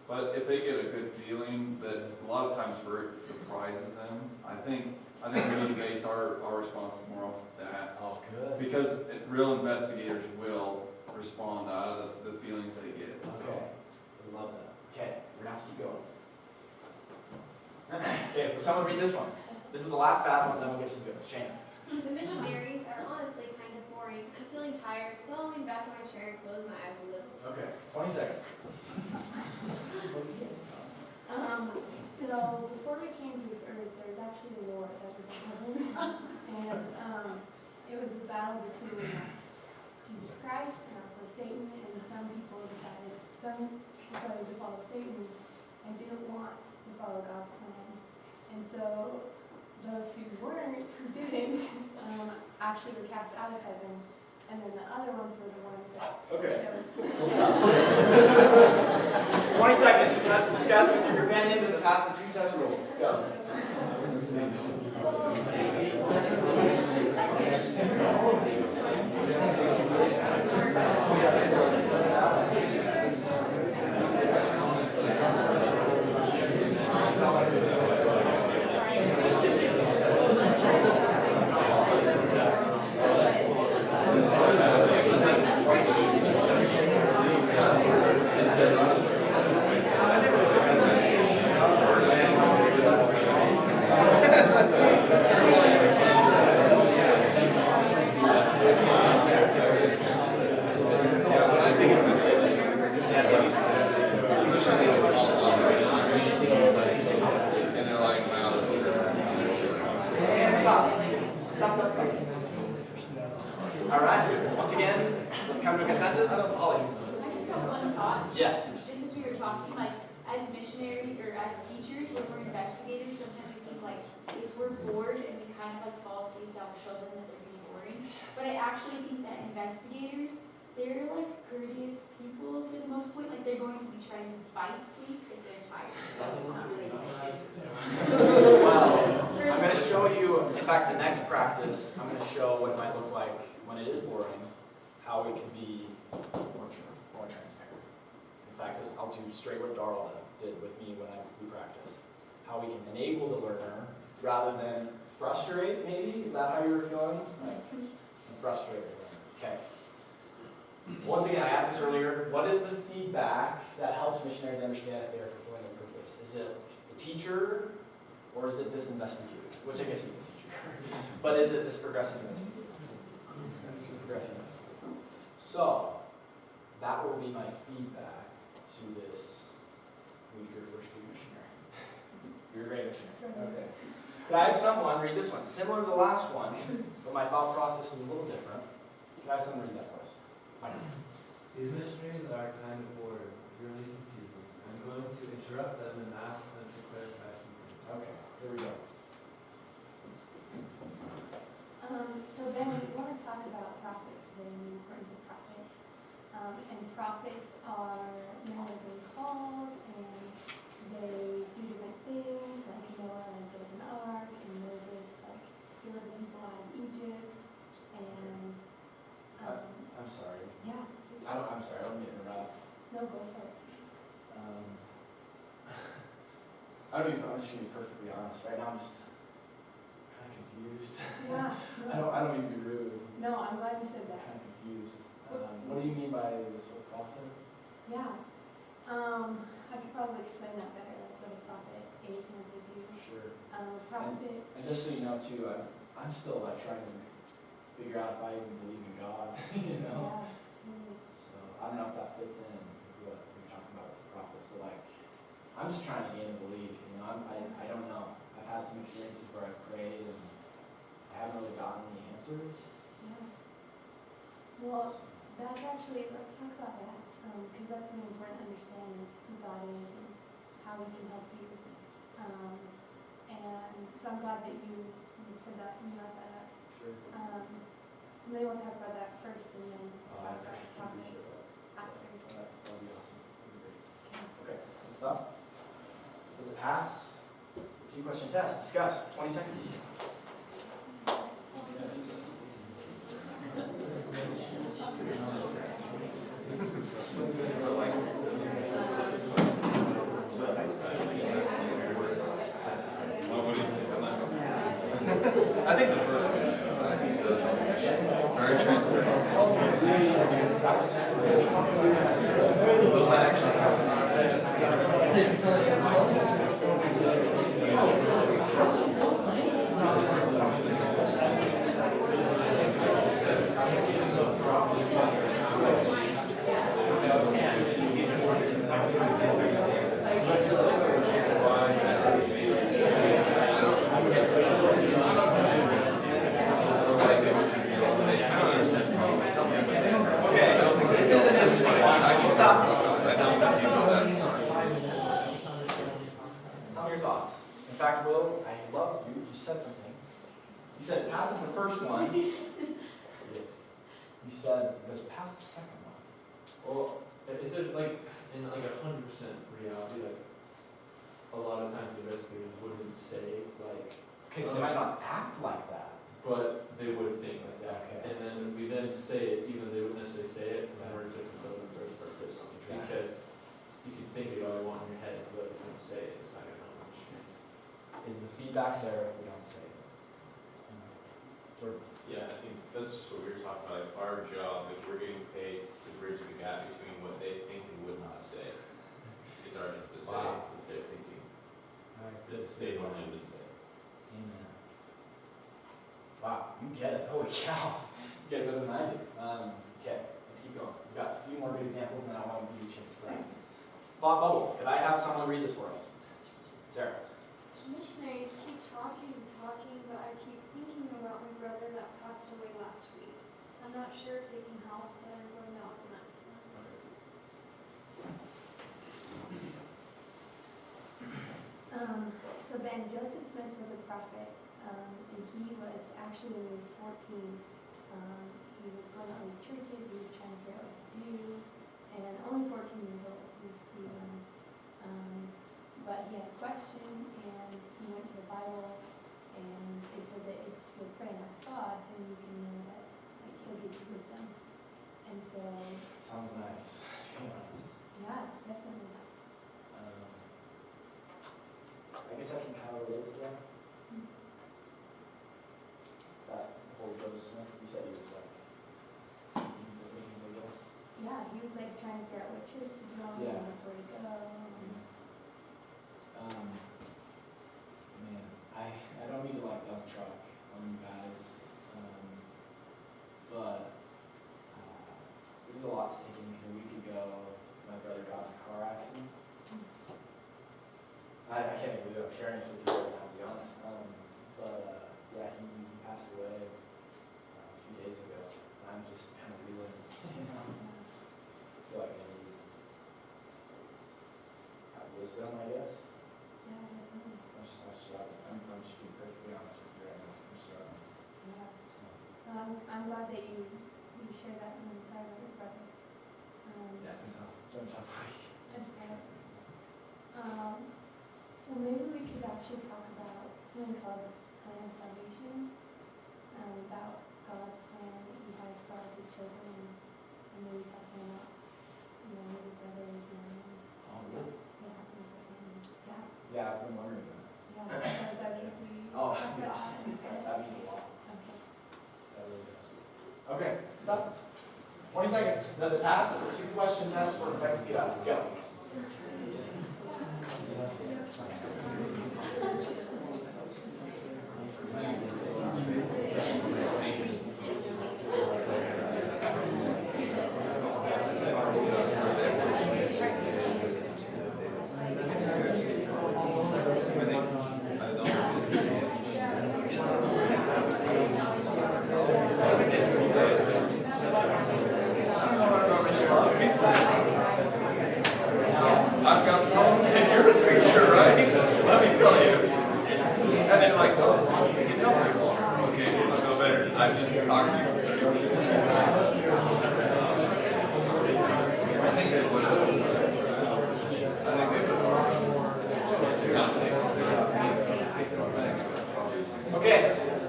But if they get a good feeling that a lot of times it surprises them, I think we need to base our response more off of that. Oh, good. Because real investigators will respond out of the feelings they get. So. Okay. I love that. Okay, we're gonna have to keep going. Okay, will someone read this one? This is the last bad one, then we'll get to good. Shane. The missionaries are honestly kind of boring. I'm feeling tired, so I'll lean back in my chair and close my eyes a little. Okay, 20 seconds. So before we came to this earth, there was actually a war that was happening, and it was a battle between Jesus Christ and also Satan. And some decided to follow Satan and didn't want to follow God's plan. And so those who didn't, actually were cast out of heaven. And then the other ones were the ones that Okay. chose. 20 seconds. Discuss with your companion. Does it pass the two-test rule? Go. we're bored and we kind of like fall asleep, that will show them that they're being boring. But I actually think that investigators, they're like courteous people for the most part. Like they're going to be trying to fight sleep if they're tired. So it's not really Well, I'm gonna show you, in fact, the next practice, I'm gonna show what it might look like when it is boring, how we can be more transparent. In fact, I'll do straight what Darla did with me when we practiced. How we can enable the learner rather than frustrate, maybe? Is that how you were feeling? Right. Frustrate the learner. Okay. Once again, I asked this earlier, what is the feedback that helps missionaries understand if they are fulfilling their purpose? Is it the teacher, or is it this investigator? Which I guess is the teacher. But is it this progressive investigator? It's the progressive investigator. So, that will be my feedback to this weaker first week missionary. You're a great missionary. Okay. Could I have someone read this one? Similar to the last one, but my thought process is a little different. Could I have someone read that for us? These missionaries are kind of bored, really confusing. I'm going to interrupt them and ask them to clarify something. Okay, here we go. So then we want to talk about prophets today and the importance of prophets. And prophets are men that have been called and they do different things, like Noah like built an ark, and Moses like healed the people out of Egypt, and I'm sorry. yeah. I'm sorry, I don't mean to interrupt. No, go for it. I'm just gonna be perfectly honest. Right now I'm just kind of confused. Yeah. I don't mean to be rude. No, I'm glad you said I'm that. kind of confused. What do you mean by this whole prophet? Yeah. I could probably explain that better, like what a prophet is and what they do. Sure. Prophet. And just so you know too, I'm still like trying to figure out if I even believe in God, you know? Yeah. Totally. So I don't know if that fits in with what we're talking about with the prophets, but like, I'm just trying to gain a belief, you know? I don't know. I've had some experiences where I've prayed and I haven't really gotten any answers. Yeah. Well, that's actually, let's talk about that, because that's really important to understand is who God is and how He can help you. And so I'm glad that you said that and brought that up. Sure. So maybe we'll talk about that first and then talk about prophets after. That'll be awesome. That'll be great. Okay, let's stop. Does it pass? 2-question test. Discuss. 20 seconds. I think the first one, very transparent. Those might actually Tell me your thoughts. In fact, Will, I loved you. You said something. You said pass the first one. Yes. You said let's pass the second one. Well, is it like, in like 100% reality, like, a lot of times investigators wouldn't say, like, Okay, so they might not act like that. but they would think like that. Okay. And then we then say it, even though they wouldn't necessarily say it, in order to fulfill the first purpose. Exactly. Because you can think it all you want in your head, but if you don't say it, it's not gonna help much. Is the feedback there if we don't say it? Jordan. Yeah, I think that's just what we were talking about, like our job, if we're getting paid to bridge the gap between what they think and would not say. It's our job to say Wow. what they're thinking, Alright, that they normally would say. Amen. Wow, you get it. Holy cow. You get it better than I do. Okay, let's keep going. We've got a few more good examples and then I want to give you a chance to pray. Thought bubbles. Could I have someone read this for us? Sarah. Missionaries keep talking and talking, but I keep thinking about my brother that passed away last week. I'm not sure if they can help, but I'm going to offer that to them. So Ben Joseph Smith was a prophet, and he was actually when he was 14, he was going to all these churches, he was trying to figure out what to do, and only 14 years old, he was young. But he had a question, and he went to the Bible, and it said that if you'll pray and ask God, then you can know that like, he'll give you wisdom. And so, Sounds nice, to be honest. yeah, definitely. I guess I can kind of relate to that. That whole Joseph Smith, you said he was like seeking for things, I guess. Yeah, he was like trying to figure out what church to join, Yeah. and where to go. Man, I don't mean to like dump truck on you guys, but this is a lot to take in because a week ago, my brother got in a car accident. I can't even believe I'm sharing this with you right now, to be honest. Yeah, he passed away a few days ago. I'm just kind of reeling, you know. I feel like I need wisdom, I guess. Yeah, definitely. I'm struggling. I'm just being perfectly honest with you right now. I'm struggling. Yeah. I'm glad that you shared that, and I'm sorry about your brother. Yeah, it's been tough. It's been a tough week. That's fair. Well, maybe we could actually talk about something called plan of salvation, about God's plan that He has for all His children, and maybe talking about, maybe brothers and Oh, really? yeah. Yeah, I've been wondering that. Yeah, so is that if we Oh, talk yeah. about that? That means a lot. Okay. That really does. Okay, stop. 20 seconds. Does it pass? 2-question test for effective PDOT. Go. I've got problems in your picture, right? Let me tell you. And then like, oh, can you help me? Okay, I'll go better. I've just talked to you for 30 minutes. I think they would have. I think they would have. Okay,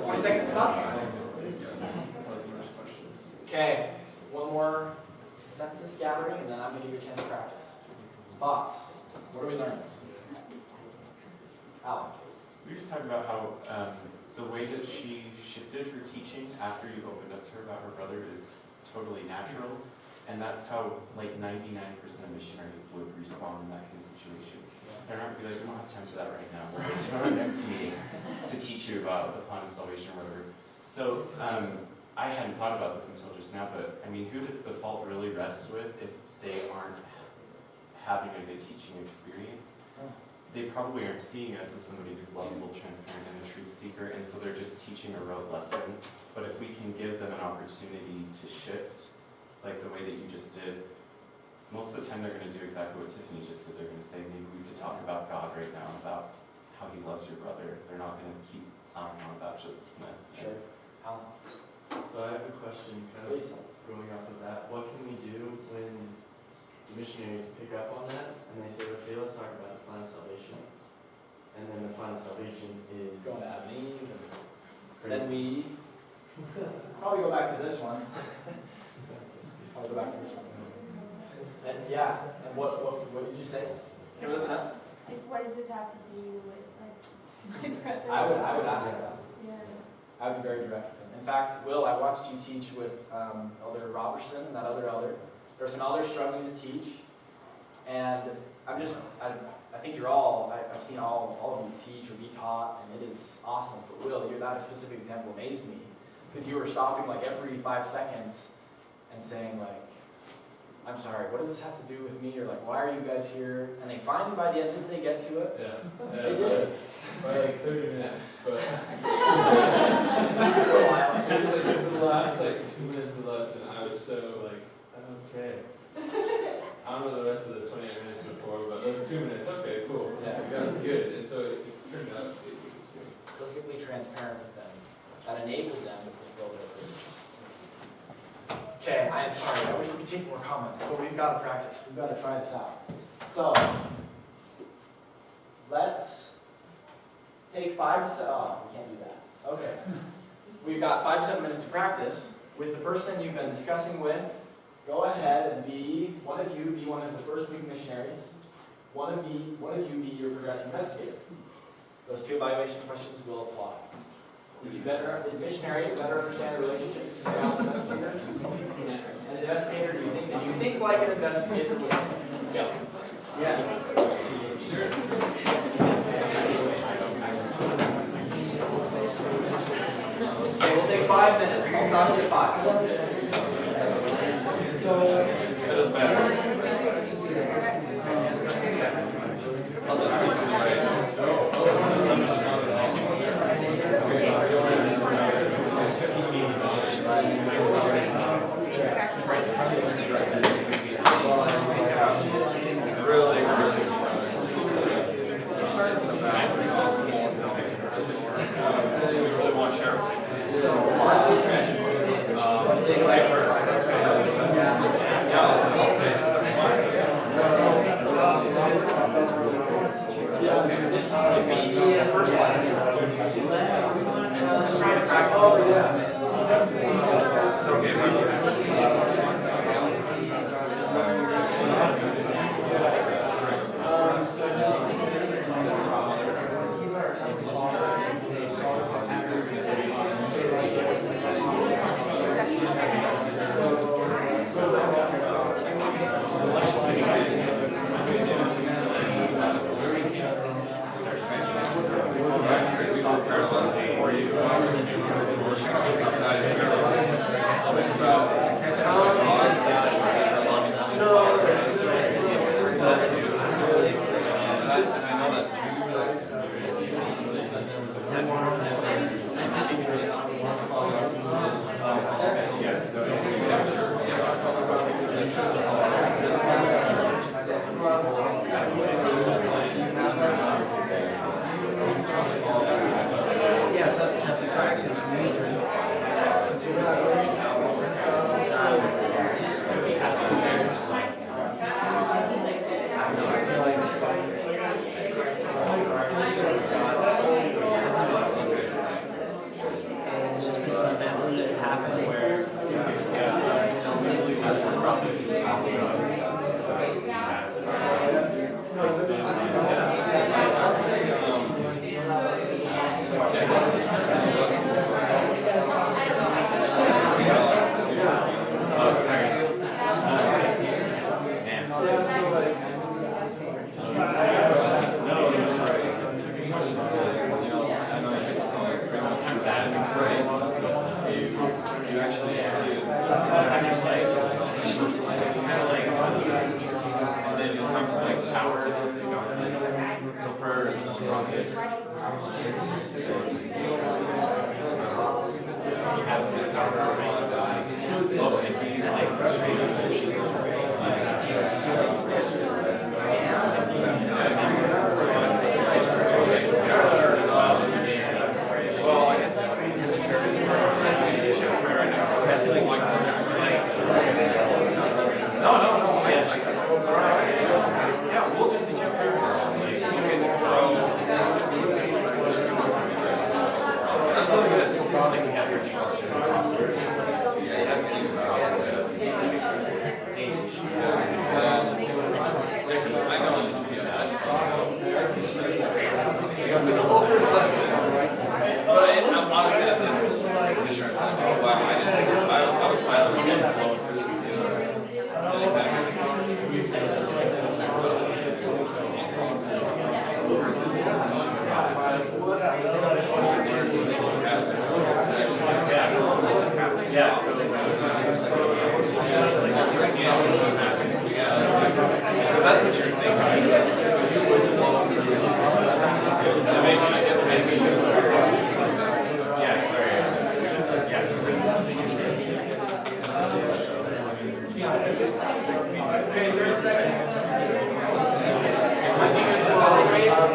20 seconds up. Okay, one more consensus gathering, and then I'm going to give you a chance to practice. Thoughts? What are we learning? Alan? We were just talking about how the way that she shifted her teaching after you opened up to her about her brother is totally natural, and that's how like 99% of missionaries would respond in that kind of situation. They're not gonna be like, we don't have time for that right now. We're going to our next meeting to teach you about the plan of salvation or whatever. So I hadn't thought about this until just now, but I mean, who does the fault really rest with if they aren't having a good teaching experience? They probably aren't seeing us as somebody who's lovable, transparent, and a truth seeker, and so they're just teaching a rote lesson. But if we can give them an opportunity to shift, like the way that you just did, most of the time they're going to do exactly what Tiffany just did. They're going to say, maybe we could talk about God right now, about how He loves your brother. They're not going to keep on about Joseph Smith. Sure. Alan? So I have a question, kind of going off of that. What can we do when the missionaries pick up on that and they say, okay, let's talk about the plan of salvation? And then the plan of salvation is Going to Adam and Eve, and then we probably go back to this one. Probably go back to this one. And yeah, and what did you say? Can we listen up? Like, what does this have to do with, like, my brother? I would ask that. Yeah. I would be very direct with them. In fact, Will, I watched you teach with Elder Robertson and that other elder. There's an elder struggling to teach, and I think you're all, I've seen all of you teach or be taught, and it is awesome. But Will, that specific example amazed me, because you were stopping like every 5 seconds and saying like, I'm sorry, what does this have to do with me? Or like, why are you guys here? And they finally, by the end, did they get to it? Yeah. They did. By like 30 minutes, but It took a while. it was like in the last like 2 minutes of the lesson, I was so like, okay. I don't know the rest of the 28 minutes before, but those 2 minutes, okay, cool. Yeah. That was good. And so transparent with them, that enabled them to fulfill their purpose. Okay, I am sorry, I wish we could take more comments, but we've got to practice, we've got to try this out. So, let's take 5 to 7, oh, we can't do that. Okay. We've got 5 to 7 minutes to practice with the person you've been discussing with. Go ahead and one of you be one of the first week missionaries. One of you be your progressive investigator. Those 2 evaluation questions will apply. Did the missionary better understand the relationship between the investigator? And the investigator, did you think like an investigator would? Yeah. Yeah. Sure. Okay, we'll take 5 minutes. I'll stop you at 5. That doesn't matter.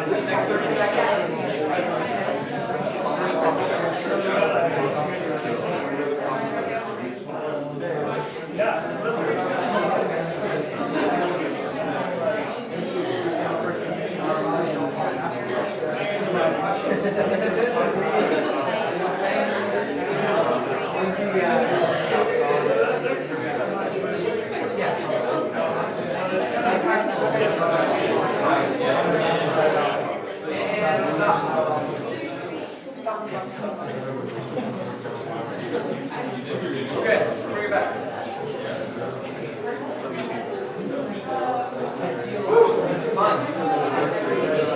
This next 30 seconds. Okay, let's bring it back. This is fun.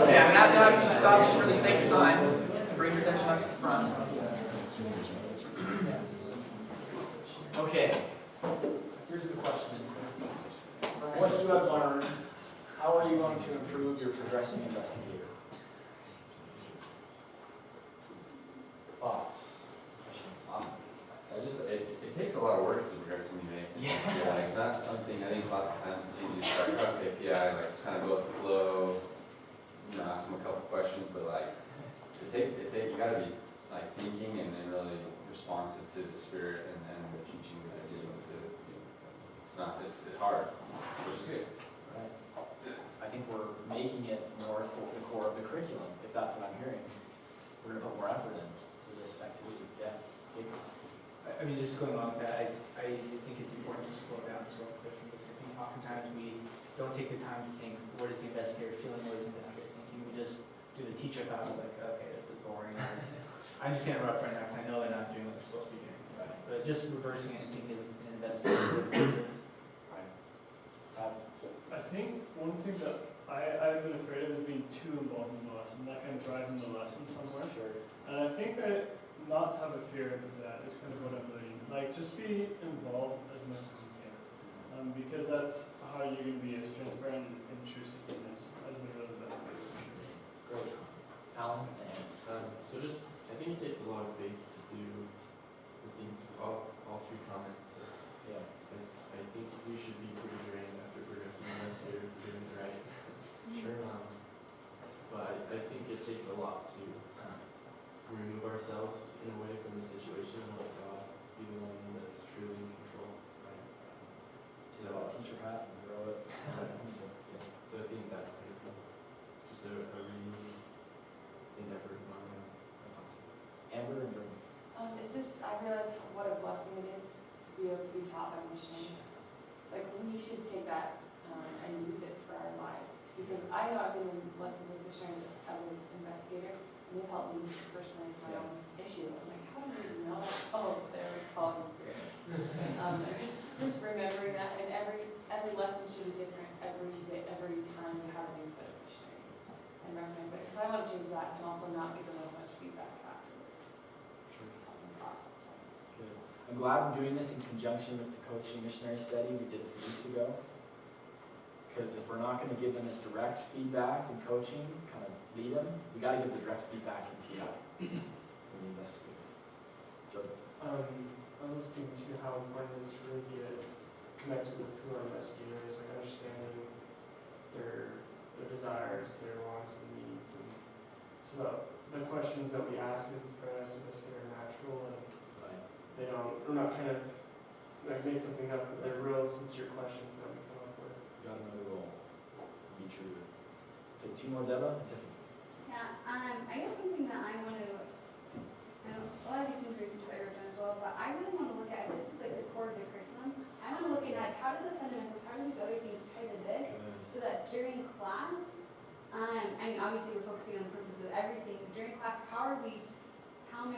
Okay, I'm gonna have you stop just for the sake of time. Bring your attention up to the front. Okay, here's the question. From what you have learned, how are you going to improve your progressing investigator? Thoughts? Questions? Awesome. It takes a lot of work to progress in UA. Yeah. It's not something, I think lots of times it's easy to start, okay, PI, like just kind of go with the flow, ask them a couple questions, but like, you gotta be like thinking and then really responsive to the spirit and the teaching that they're giving to, it's hard, which is good. Right. I think we're making it more the core of the curriculum, if that's what I'm hearing. We're gonna put more effort into this activity, yeah. I mean, just going along with that, I think it's important to slow down as well, because I think oftentimes we don't take the time to think, what is the investigator feeling, what is the investigator thinking? We just do the teacher thoughts, like, okay, this is boring. I'm just gonna interrupt right now, because I know they're not doing what they're supposed to be doing. But just reversing it and thinking as an investigator. Right. I think one thing that I've been afraid of is being too involved in the lesson, that kind of driving the lesson somewhere. Sure. And I think not to have a fear of that is kind of what I'm learning. Like, just be involved as much as you can. Because that's how you're going to be as transparent and intrusive in this as a real investigator. Great. Alan? So just, I think it takes a lot of faith to do the things, all three comments. Yeah. I think we should be pretty drained after progressing investigator for doing it right. Sure. But I think it takes a lot to remove ourselves in a way from the situation and let God be the one that's truly in control. Right? So teach your path and grow it. So I think that's kind of just a really endeavor of mine. That's awesome. Amber and Jordan. It's just, I realize what a blessing it is to be able to be taught by missionaries. Like, we should take that and use it for our lives. Because I know I've been in lessons with missionaries as an investigator, and they've helped me personally with my own issue. I'm like, how do you know that? Oh, they're called in spirit. And just remembering that, and every lesson should be different every day, every time you have a new set of missionaries. And recognize that, because I want to change that, and also not give them as much feedback afterwards. Process. Good. I'm glad we're doing this in conjunction with the coaching missionary study we did a few weeks ago. Because if we're not going to give them this direct feedback and coaching, kind of lead them, we got to give the direct feedback in PI for the investigator. Jordan. I was listening to how important it is to really get connected with who our investigator is, like understanding their desires, their wants and needs, and so the questions that we ask as a investigator are natural, and we're not trying to like make something up, but they're real sincere questions that we come up with. Got another role. Be true. Take two more, Deba. Yeah, I guess something that I want to, a lot of these things are things I wrote down as well, but I really want to look at, this is like the core of the curriculum. I want to look at like, how do the fundamentals, how do these other things tie to this, so that during class, I mean, obviously we're focusing on the purpose of everything, but during class, how am I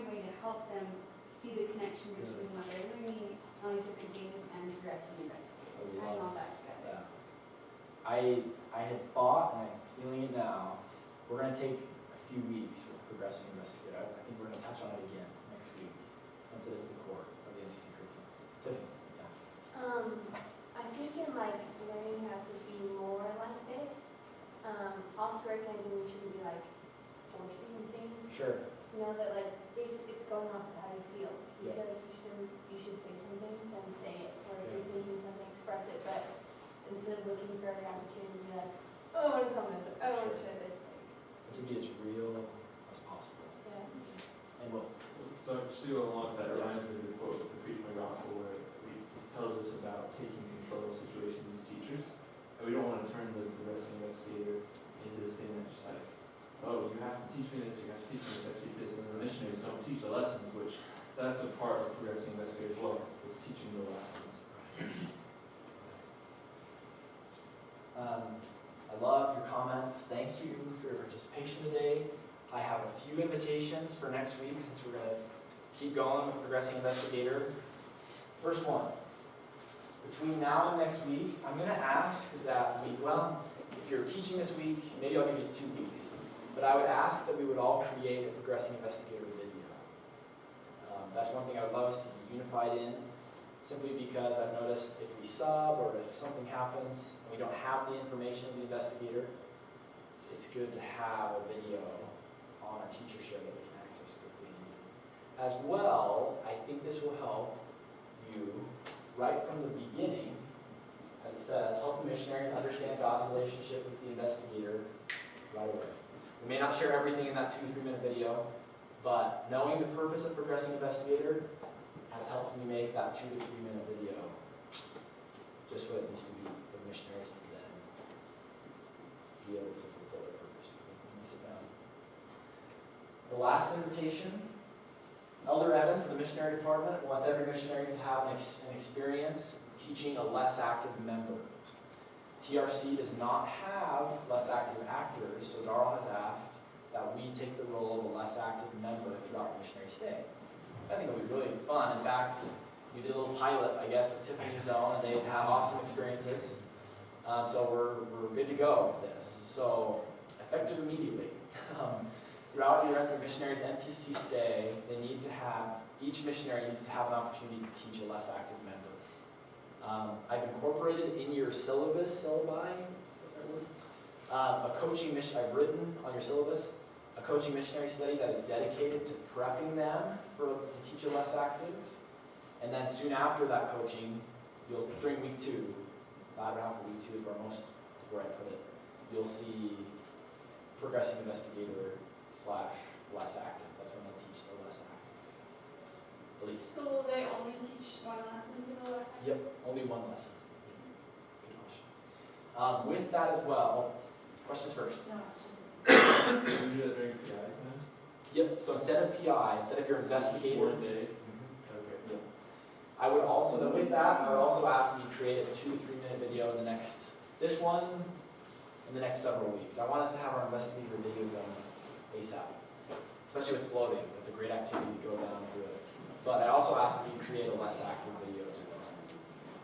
going to help them see the connection between what they're learning, all these different things, and progressing investigating, tying all that together. Yeah. I had thought, and I'm feeling it now, we're going to take a few weeks with progressing investigator. I think we're going to touch on it again next week, since it is the core of the MCC curriculum. Tiffany? Yeah. I think in like learning how to be more like this, also recognizing we shouldn't be like forcing things. Sure. You know, that like basically it's going off of how you feel. You Yeah. feel like you should say something, then say it. Or if you're thinking something, express it. But instead of looking for every opportunity to be like, oh, I want to come this, I don't want to share this. But to be as real as possible. Yeah. And we'll. So actually along that reminds me of the quote, the Preach My Gospel, where it tells us about taking control of situations as teachers. And we don't want to turn the progressing investigator into this thing that's just like, oh, you have to teach me this, you have to teach me this. that's a part of progressing investigative flow, is teaching the lessons. I love your comments. Thank you for your participation today. I have a few invitations for next week since we're going to keep going with Progressing Investigator. First one, between now and next week, I'm going to ask that if you're teaching this week, maybe I'll give you 2 weeks, but I would ask that we would all create a Progressing Investigator video. That's one thing I would love us to be unified in, simply because I've noticed if we sub or if something happens and we don't have the information of the investigator, it's good to have a video on our teacher share that we can access quickly and easily. As well, I think this will help you right from the beginning, as it says, help the missionaries understand God's relationship with the investigator right away. We may not share everything in that 2 to 3 minute video, but knowing the purpose of Progressing Investigator has helped me make that 2 to 3 minute video just what it needs to be for missionaries to then be able to fulfill their purpose. Let me sit down. The last invitation, Elder Evans of the missionary department wants every missionary to have an experience teaching a less active member. TRC does not have less active actors, so Darrell has asked that we take the role of a less active member throughout the missionary stay. I think it'll be really fun. In fact, we did a little pilot, I guess, with Tiffany's Zone, and they've had awesome experiences. So we're good to go with this. So, effective immediately. Throughout your missionary's NTC stay, each missionary needs to have an opportunity to teach a less active member. I've incorporated in your syllabi, a coaching mission, I've written on your syllabus, a coaching missionary study that is dedicated to prepping them to teach a less active. And then soon after that coaching, it's during week 2, latter half of week 2 is where I put it, you'll see Progressing Investigator / less active. That's when they'll teach the less active. At least. So will they only teach one lesson to the less active? Yep, only one lesson. Good question. With that as well, questions first. Can we do that during PI then? Yep, so instead of PI, instead of your investigator, Fourth day? Okay. yep. I would also ask that you create a 2 to 3 minute video in the next several weeks. I want us to have our investigator videos going ASAP, especially with floating. It's a great activity to go down and do it. But I also ask that you create a less active video as well.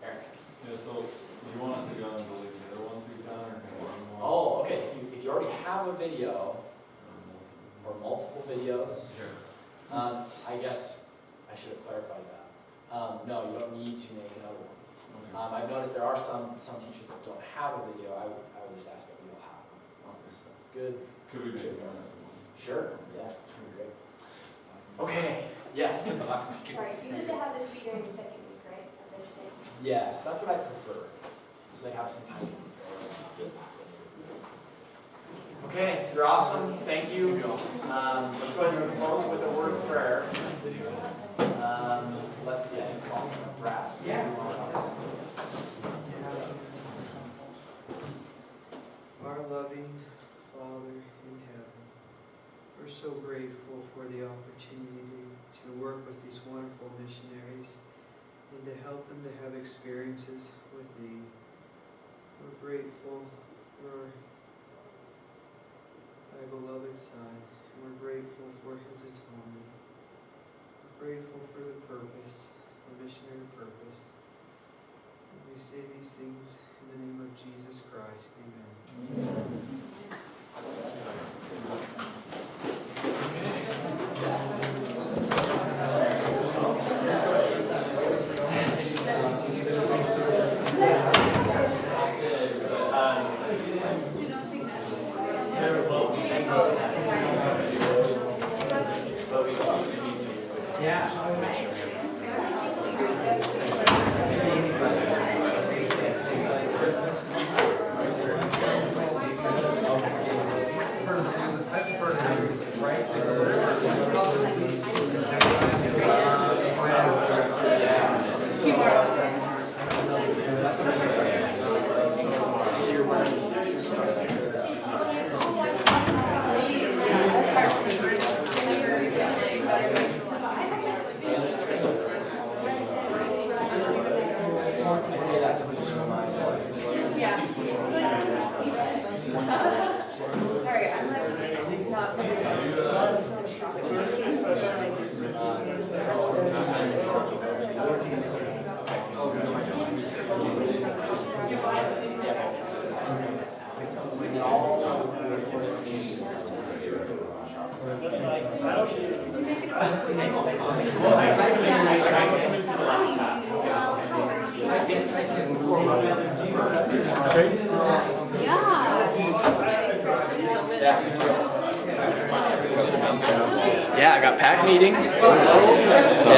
Eric? Yeah, so do you want us to go and delete the other ones we've done, or can we run more? Oh, okay. If you already have a video or multiple videos, I guess I should have clarified that. No, you don't need to make another one. I've noticed there are some teachers that don't have a video. I would just ask that we all have one. Okay, so Good. could we make one? Sure. Yeah. That'd be great. Okay. Yes. The last one. Sorry, you said to have this be during the second week, right? Of their stay? Yes, that's what I prefer. So they have some time. Okay, you're awesome. Thank you. Let's go ahead and close with a word of prayer. Let's see. I think Paul's going to wrap. Our loving Father in heaven, we're so grateful for the opportunity to work with these wonderful missionaries and to help them to have experiences with Thee. We're grateful for Thy beloved Son, and we're grateful for His atonement. We're grateful for the purpose, the missionary purpose. And we say these things in the name of Jesus Christ. Amen. Sorry, I'm like not. Yeah, I got pack meeting.